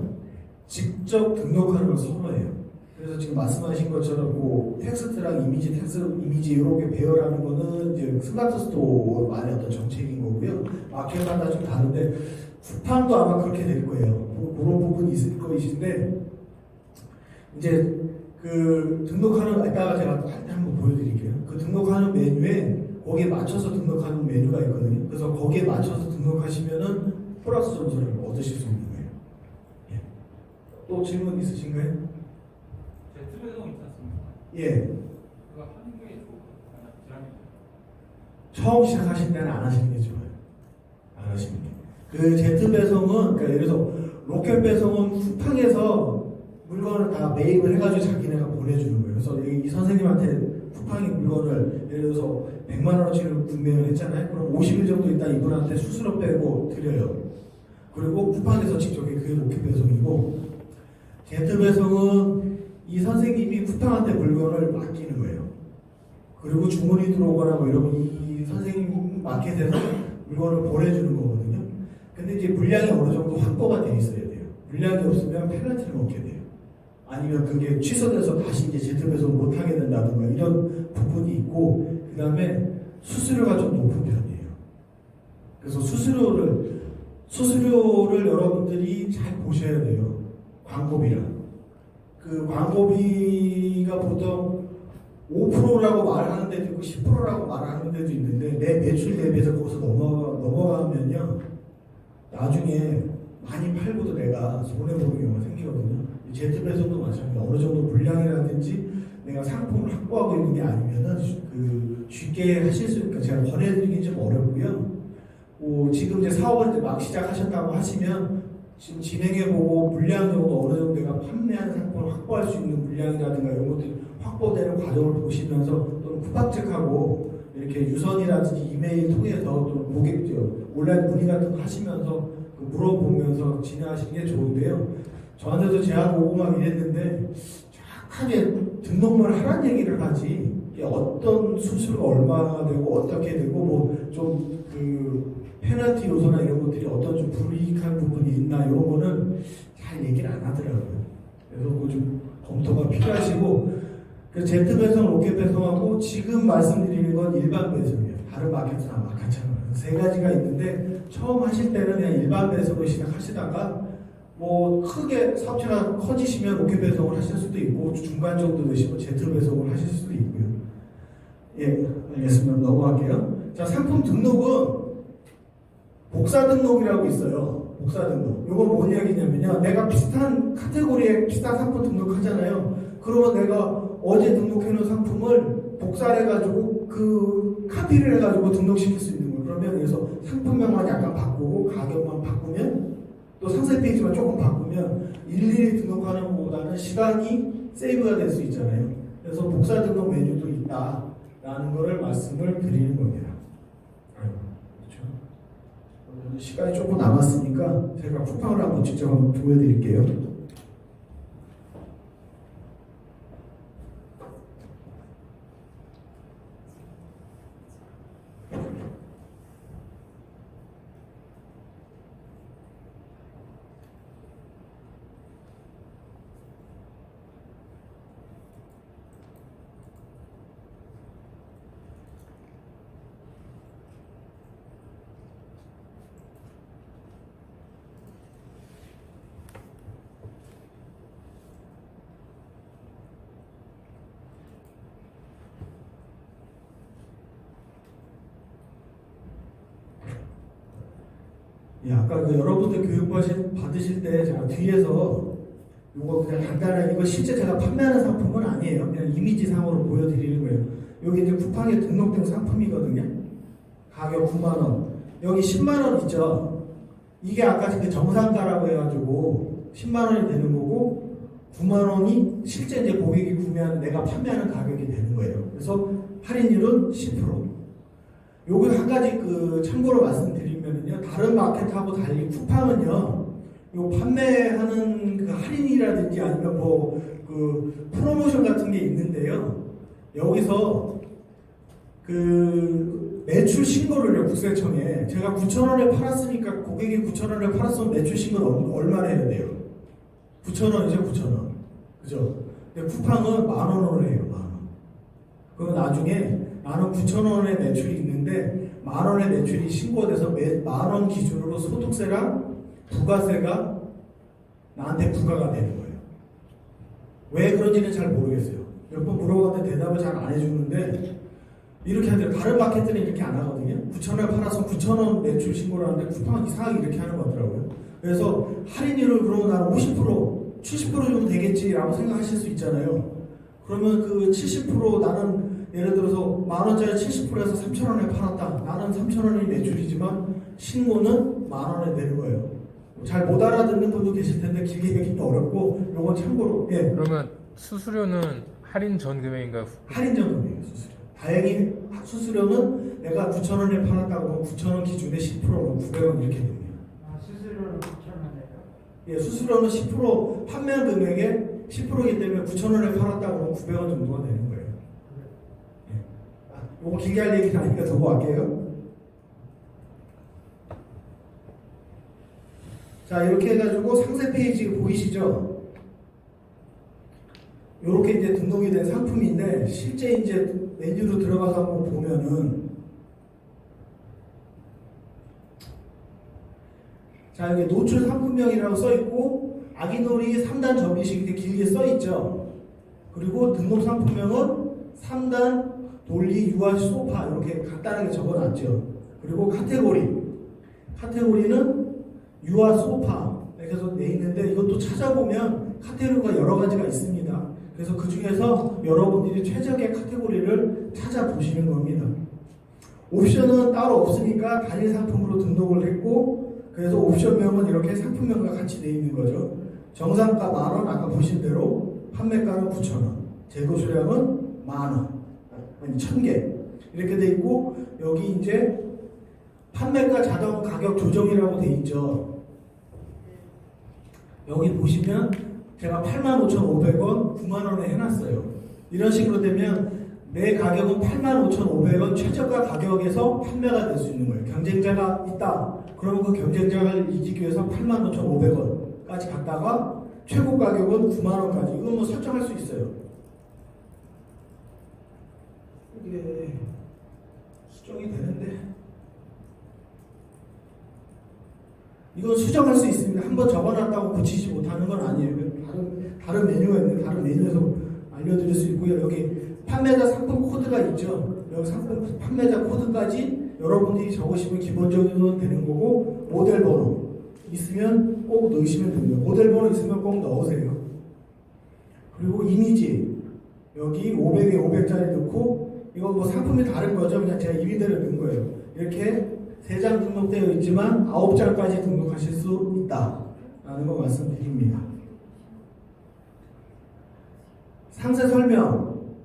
직접 등록하는 걸 선호해요. 그래서 지금 말씀하신 것처럼 뭐 텍스트랑 이미지 이렇게 배열하는 거는 이제 스마트 스토어만의 어떤 정책인 거고요. 마켓마다 좀 다른데 쿠팡도 아마 그렇게 될 거예요. 그런 부분이 있을 것인데 이제 그 등록하는 이따가 제가 한번 보여드릴게요. 그 등록하는 메뉴에 거기에 맞춰서 등록하는 메뉴가 있거든요. 그래서 거기에 맞춰서 등록하시면은 플러스 점수를 얻으실 수 있는 거예요. 예. 또 질문 있으신가요? 배송 있지 않습니까? 예. 그거 하는 게 좋을까요? 지난해 처음 시작하실 때는 안 하시는 게 좋아요. 안 하시는 게. 그 제트 배송은 그러니까 예를 들어서 로켓 배송은 쿠팡에서 물건을 다 매입을 해가지고 자기네가 보내주는 거예요. 그래서 이 선생님한테 쿠팡이 물건을 예를 들어서 100만 원어치를 구매를 했잖아요. 그럼 50일 정도 있다 이분한테 수수료 빼고 드려요. 그리고 쿠팡에서 직접 그게 로켓 배송이고 제트 배송은 이 선생님이 쿠팡한테 물건을 맡기는 거예요. 그리고 주문이 들어오거나 뭐 이러면 이 선생님 마켓에서 물건을 보내주는 거거든요. 근데 이제 물량이 어느 정도 확보가 돼 있어야 돼요. 물량이 없으면 페널티를 먹게 돼요. 아니면 그게 취소돼서 다시 이제 제트 배송 못 하게 된다든가 이런 부분이 있고, 그 다음에 수수료가 좀 높은 편이에요. 그래서 수수료를 여러분들이 잘 보셔야 돼요. 광고비랑. 그 광고비가 보통 5%라고 말하는 데도 있고 10%라고 말하는 데도 있는데 내 매출 대비해서 거기서 넘어가면요 나중에 많이 팔고도 내가 손해보는 경우가 생기거든요. 제트 배송도 마찬가지로 어느 정도 물량이라든지 내가 상품을 확보하고 있는 게 아니면은 그 쉽게 하실 수 있으니까 제가 권해드리긴 좀 어렵고요. 지금 이제 사업을 이제 막 시작하셨다고 하시면 지금 진행해보고 물량 정도 어느 정도 내가 판매하는 상품을 확보할 수 있는 물량이라든가 이런 것들이 확보되는 과정을 보시면서 또는 쿠팡 측하고 이렇게 유선이라든지 이메일 통해서 또는 고객 온라인 문의 같은 거 하시면서 물어보면서 진행하시는 게 좋은데요. 저한테도 제안 오고 막 이랬는데 정확하게 등록만 하라는 얘기를 하지 이게 어떤 수수료가 얼마나 되고 어떻게 되고 뭐 좀 그 페널티 요소나 이런 것들이 어떤 좀 불이익한 부분이 있나 이런 거는 잘 얘기를 안 하더라고요. 그래서 그거 좀 검토가 필요하시고 그 제트 배송, 로켓 배송하고 지금 말씀드리는 건 일반 배송이에요. 다른 마켓은 아마 같잖아요. 세 가지가 있는데 처음 하실 때는 그냥 일반 배송을 시작하시다가 뭐 크게 사업체가 커지시면 로켓 배송을 하실 수도 있고 중간 정도 되시면 제트 배송을 하실 수도 있고요. 예, 알겠습니다. 넘어갈게요. 자, 상품 등록은 복사 등록이라고 있어요. 복사 등록. 이건 뭔 이야기냐면요. 내가 비슷한 카테고리에 비슷한 상품 등록하잖아요. 그러면 내가 어제 등록해놓은 상품을 복사를 해가지고 그 카피를 해가지고 등록시킬 수 있는 거예요. 그러면 그래서 상품명만 약간 바꾸고 가격만 바꾸면 또 상세 페이지만 조금 바꾸면 일일이 등록하는 것보다는 시간이 세이브가 될 수 있잖아요. 그래서 복사 등록 메뉴도 있다라는 거를 말씀을 드리는 겁니다. 그렇죠? 시간이 조금 남았으니까 제가 쿠팡을 한번 직접 한번 보여드릴게요. 예, 아까 그 여러분들 교육 받으실 때 제가 뒤에서 이거 그냥 간단하게 이거 실제 제가 판매하는 상품은 아니에요. 그냥 이미지상으로 보여드리는 거예요. 여기 이제 쿠팡에 등록된 상품이거든요. 가격 9만 원. 여기 10만 원 있죠. 이게 아까 그 정상가라고 해가지고 10만 원이 되는 거고 9만 원이 실제 이제 고객이 구매하는 내가 판매하는 가격이 되는 거예요. 그래서 할인율은 10%. 요거 한 가지 그 참고로 말씀드리면요. 다른 마켓하고 달리 쿠팡은요. 요 판매하는 그 할인이라든지 아니면 뭐 그 프로모션 같은 게 있는데요. 여기서 그 매출 신고를요, 국세청에 제가 9,000원에 팔았으니까 고객이 9,000원에 팔았으면 매출 신고를 얼마나 해야 돼요? 9,000원이죠, 9,000원. 그죠? 근데 쿠팡은 10,000원으로 해요, 10,000원. 그럼 나중에 나는 9,000원의 매출이 있는데 10,000원의 매출이 신고돼서 10,000원 기준으로 소득세랑 부가세가 나한테 부과가 되는 거예요. 왜 그런지는 잘 모르겠어요. 몇 번 물어봤는데 대답을 잘 안 해주는데 이렇게 하는데 다른 마켓들은 이렇게 안 하거든요. 9,000원에 팔아서 9,000원 매출 신고를 하는데 쿠팡은 이상하게 이렇게 하는 거 같더라고요. 그래서 할인율을 그러면 나는 50%, 70% 정도 되겠지라고 생각하실 수 있잖아요. 그러면 그 70% 나는 예를 들어서 10,000원짜리 70%에서 3,000원에 팔았다. 나는 3,000원이 매출이지만 신고는 10,000원에 되는 거예요. 잘 못 알아듣는 분도 계실 텐데 길게 얘기는 어렵고 요건 참고로. 예. 그러면 수수료는 할인 전 금액인가요? 할인 전금이에요, 수수료. 다행히 수수료는 내가 9,000원에 팔았다고 하면 9,000원 기준에 10%로 900원 이렇게 됩니다. 아, 수수료는 9,000원이에요? 예, 수수료는 10% 판매한 금액의 10%이기 때문에 9,000원에 팔았다고 하면 900원 정도가 되는 거예요. 예. 요거 길게 할 얘기는 아니니까 두고 갈게요. 자, 이렇게 해가지고 상세 페이지 보이시죠? 이렇게 이제 등록이 된 상품인데 실제 이제 메뉴로 들어가서 한번 보면은 자, 여기 노출 상품명이라고 써 있고 아기놀이 3단 접이식 이렇게 길게 써 있죠. 그리고 등록 상품명은 3단 돌리 유아 소파 이렇게 간단하게 적어놨죠. 그리고 카테고리는 유아 소파 이렇게 해서 돼 있는데 이것도 찾아보면 카테고리가 여러 가지가 있습니다. 그래서 그 중에서 여러분들이 최적의 카테고리를 찾아보시는 겁니다. 옵션은 따로 없으니까 단일 상품으로 등록을 했고 그래서 옵션명은 이렇게 상품명과 같이 돼 있는 거죠. 정상가 10,000원 아까 보신 대로 판매가는 9,000원 재고 수량은 10,000원 아니 1,000개 이렇게 돼 있고 여기 이제 판매가 자동 가격 조정이라고 돼 있죠. 여기 보시면 제가 85,500원, 9만원에 해놨어요. 이런 식으로 되면 내 가격은 85,500원 최저가 가격에서 판매가 될 수 있는 거예요. 경쟁자가 있다. 그러면 그 경쟁자를 이기기 위해서 85,500원까지 갔다가 최고 가격은 9만원까지. 이건 뭐 설정할 수 있어요. 이게 수정이 되는데 이건 수정할 수 있습니다. 한번 적어놨다고 고치지 못하는 건 아니에요. 다른 메뉴가 있는데 다른 메뉴에서 알려드릴 수 있고요. 여기 판매자 상품 코드가 있죠. 여기 상품 판매자 코드까지 여러분들이 적으시면 기본적으로 되는 거고 모델 번호 있으면 꼭 넣으시면 됩니다. 모델 번호 있으면 꼭 넣으세요. 그리고 이미지 여기 500에 500짜리 넣고 이건 뭐 상품이 다른 거죠. 그냥 제가 이미지를 넣은 거예요. 이렇게 3장 등록되어 있지만 9장까지 등록하실 수 있다라는 거 말씀드립니다. 상세 설명,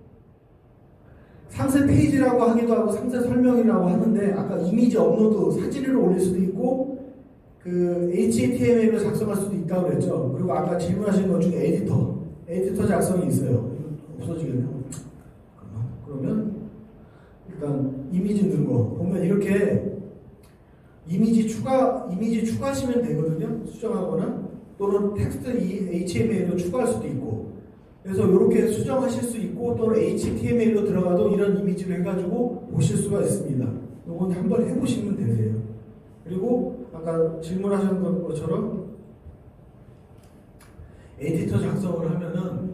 상세 페이지라고 하기도 하고 상세 설명이라고 하는데 아까 이미지 업로드 사진을 올릴 수도 있고 그 HTML로 작성할 수도 있다고 그랬죠. 그리고 아까 질문하신 것 중에 에디터 작성이 있어요. 없어지겠네요. 그러면 일단 이미지 넣은 거 보면 이렇게 이미지 추가하시면 되거든요. 수정하거나 또는 텍스트 HTML로 추가할 수도 있고 그래서 이렇게 수정하실 수 있고 또는 HTML로 들어가도 이런 이미지를 해가지고 보실 수가 있습니다. 이건 한번 해보시면 되세요. 그리고 아까 질문하신 것처럼 에디터 작성을 하면은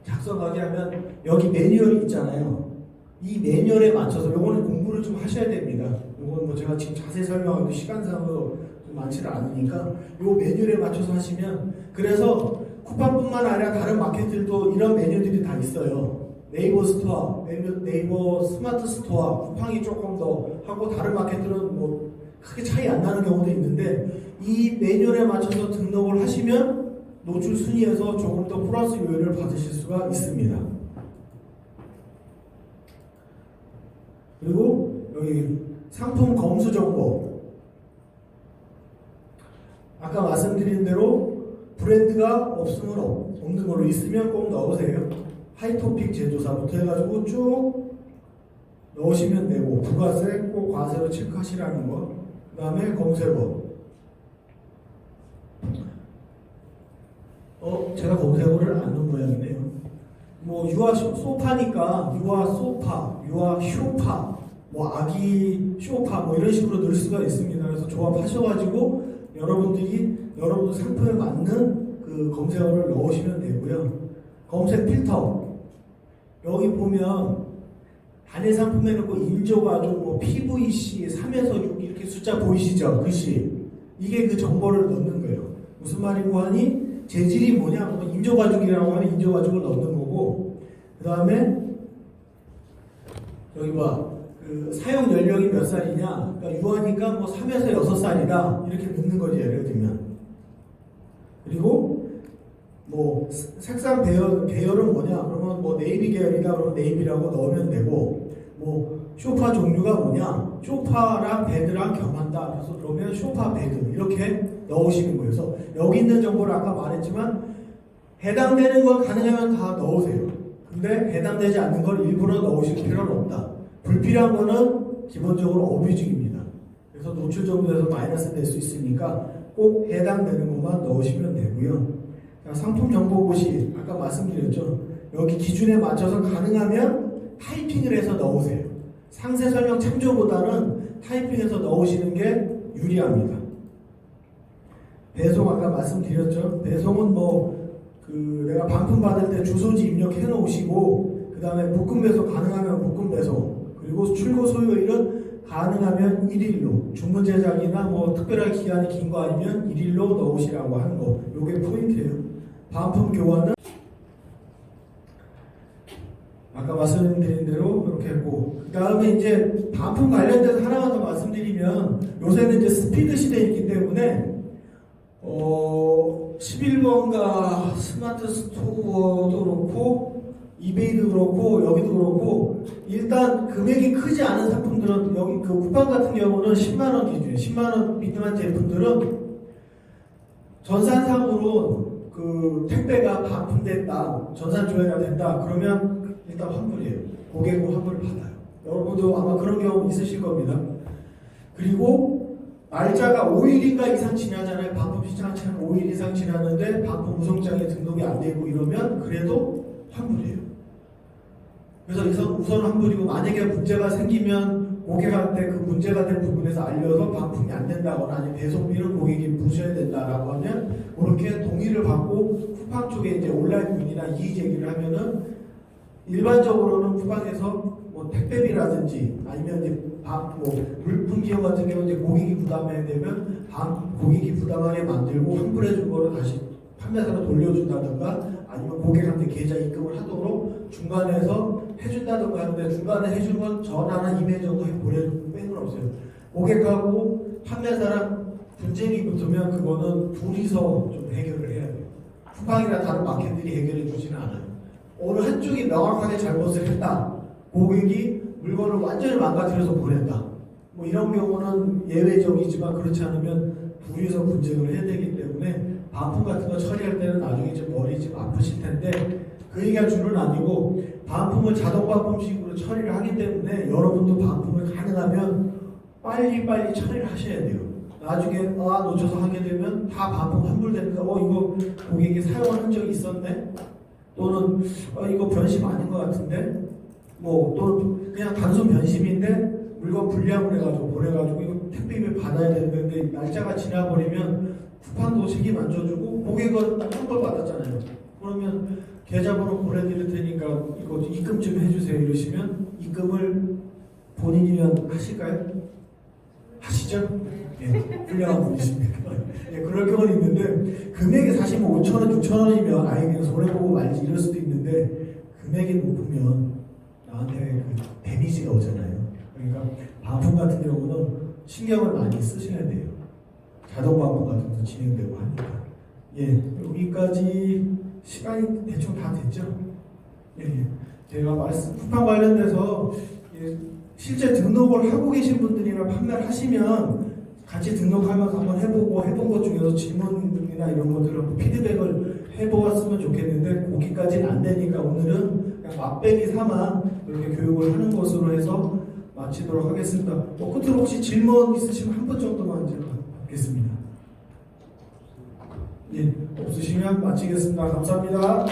작성하게 하면 여기 매뉴얼이 있잖아요. 이 매뉴얼에 맞춰서 요거는 공부를 좀 하셔야 됩니다. 요건 뭐 제가 지금 자세히 설명하기도 시간상으로 좀 많지는 않으니까 요 메뉴에 맞춰서 하시면 그래서 쿠팡뿐만 아니라 다른 마켓들도 이런 메뉴들이 다 있어요. 네이버 스토어, 네이버 스마트 스토어, 쿠팡이 조금 더 하고 다른 마켓들은 뭐 크게 차이 안 나는 경우도 있는데 이 메뉴에 맞춰서 등록을 하시면 노출 순위에서 조금 더 플러스 요인을 받으실 수가 있습니다. 그리고 여기 상품 검수 정보. 아까 말씀드린 대로 브랜드가 없으면 없는 걸로 있으면 꼭 넣으세요. 하이토픽 제조사부터 해가지고 쭉 넣으시면 되고 부가세 꼭 과세로 체크하시라는 거. 그 다음에 검색어. 제가 검색어를 안 넣은 모양이네요. 뭐 유아 소파니까 유아 소파, 유아 쇼파, 뭐 아기 쇼파 뭐 이런 식으로 넣을 수가 있습니다. 그래서 조합하셔가지고 여러분들 상품에 맞는 그 검색어를 넣으시면 되고요. 검색 필터 여기 보면 단일 상품에 놓고 인조가죽 뭐 PVC 3에서 6 이렇게 숫자 보이시죠? 글씨 이게 그 정보를 넣는 거예요. 무슨 말이고 하니 재질이 뭐냐? 뭐 인조가죽이라고 하면 인조가죽을 넣는 거고 그 다음에 여기 봐. 그 사용 연령이 몇 살이냐? 그러니까 유아니까 뭐 3에서 6살이다 이렇게 넣는 거지 예를 들면. 그리고 뭐 색상 계열은 뭐냐? 그러면 뭐 네이비 계열이다 그러면 네이비라고 넣으면 되고 뭐 쇼파 종류가 뭐냐? 쇼파랑 베드랑 겸한다. 그래서 그러면 쇼파 베드 이렇게 넣으시는 거예요. 그래서 여기 있는 정보를 아까 말했지만 해당되는 걸 가능하면 다 넣으세요. 근데 해당되지 않는 걸 일부러 넣으실 필요는 없다. 불필요한 거는 기본적으로 어뷰징입니다. 그래서 노출 정도에서 마이너스 될 수 있으니까 꼭 해당되는 것만 넣으시면 되고요. 자, 상품 정보 고시 아까 말씀드렸죠. 여기 기준에 맞춰서 가능하면 타이핑을 해서 넣으세요. 상세 설명 참조보다는 타이핑해서 넣으시는 게 유리합니다. 배송 아까 말씀드렸죠. 배송은 내가 반품 받을 때 주소지 입력해 놓으시고 그 다음에 묶음 배송 가능하면 묶음 배송 그리고 출고 소요일은 가능하면 1일로 주문 제작이나 뭐 특별한 기간이 긴 거 아니면 1일로 넣으시라고 하는 거 요게 포인트예요. 반품 교환은 아까 말씀드린 대로 이렇게 했고 그 다음에 이제 반품 관련돼서 하나만 더 말씀드리면 요새는 이제 스피드 시대이기 때문에 11번가 스마트 스토어도 그렇고 이베이도 그렇고 여기도 그렇고 일단 금액이 크지 않은 상품들은 여기 그 쿠팡 같은 경우는 10만원 기준 10만원 미만한 제품들은 전산상으로 그 택배가 반품됐다 전산 조회가 된다 그러면 일단 환불이에요. 고객은 환불을 받아요. 여러분도 아마 그런 경험 있으실 겁니다. 그리고 날짜가 5일인가 이상 지나잖아요. 반품 시장처럼 5일 이상 지났는데 반품 우선장에 등록이 안 되고 이러면 그래도 환불이에요. 그래서 우선 환불이고 만약에 문제가 생기면 고객한테 그 문제가 된 부분에서 알려서 반품이 안 된다거나 아니면 배송비를 고객이 부셔야 된다라고 하면 그렇게 동의를 받고 쿠팡 쪽에 이제 온라인 문의나 이의 제기를 하면은 일반적으로는 쿠팡에서 뭐 택배비라든지 아니면 이제 물품 비용 같은 경우 이제 고객이 부담해야 되면 고객이 부담하게 만들고 환불해 준 거를 다시 판매사로 돌려준다든가 아니면 고객한테 계좌 입금을 하도록 중간에서 해준다든가 하는데 중간에 해준 건 전화나 이메일 정도 보내주고 빼는 없어요. 고객하고 판매사랑 분쟁이 붙으면 그거는 둘이서 좀 해결을 해야 돼요. 쿠팡이나 다른 마켓들이 해결해 주지는 않아요. 어느 한쪽이 명확하게 잘못을 했다. 고객이 물건을 완전히 망가뜨려서 보낸다. 뭐 이런 경우는 예외적이지만 그렇지 않으면 둘이서 분쟁을 해야 되기 때문에 반품 같은 거 처리할 때는 나중에 좀 머리 좀 아프실 텐데 그 얘기할 줄은 아니고 반품을 자동 반품식으로 처리를 하기 때문에 여러분도 반품을 가능하면 빨리 처리를 하셔야 돼요. 나중에 놓쳐서 하게 되면 다 반품 환불되니까 이거 고객이 사용한 흔적이 있었네 또는 이거 변심 아닌 것 같은데 또는 그냥 단순 변심인데 물건 불량을 해가지고 보내가지고 이거 택배비 받아야 되는데 날짜가 지나버리면 쿠팡도 책임 안 져주고 고객은 환불 받았잖아요. 그러면 계좌번호 보내드릴 테니까 이거 입금 좀 해주세요 이러시면 입금을 본인이면 하실까요? 아시죠? 예, 훌륭한 분이십니다. 예, 그럴 경우는 있는데 금액이 사실 뭐 5,000원, 6,000원이면 아예 그냥 손해보고 말지 이럴 수도 있는데 금액이 높으면 나한테 그 데미지가 오잖아요. 그러니까 반품 같은 경우는 신경을 많이 쓰셔야 돼요. 자동 반품 같은 것도 진행되고 하니까. 예, 여기까지 시간이 대충 다 됐죠? 예, 예. 제가 쿠팡 관련돼서 예, 실제 등록을 하고 계신 분들이나 판매를 하시면 같이 등록하면서 한번 해본 것 중에서 질문이나 이런 것들을 피드백을 해보았으면 좋겠는데 거기까지는 안 되니까 오늘은 그냥 맛배기 삼아 이렇게 교육을 하는 것으로 해서 마치도록 하겠습니다. 끝으로 혹시 질문 있으시면 한 분 정도만 제가 받겠습니다. 예, 없으시면 마치겠습니다. 감사합니다.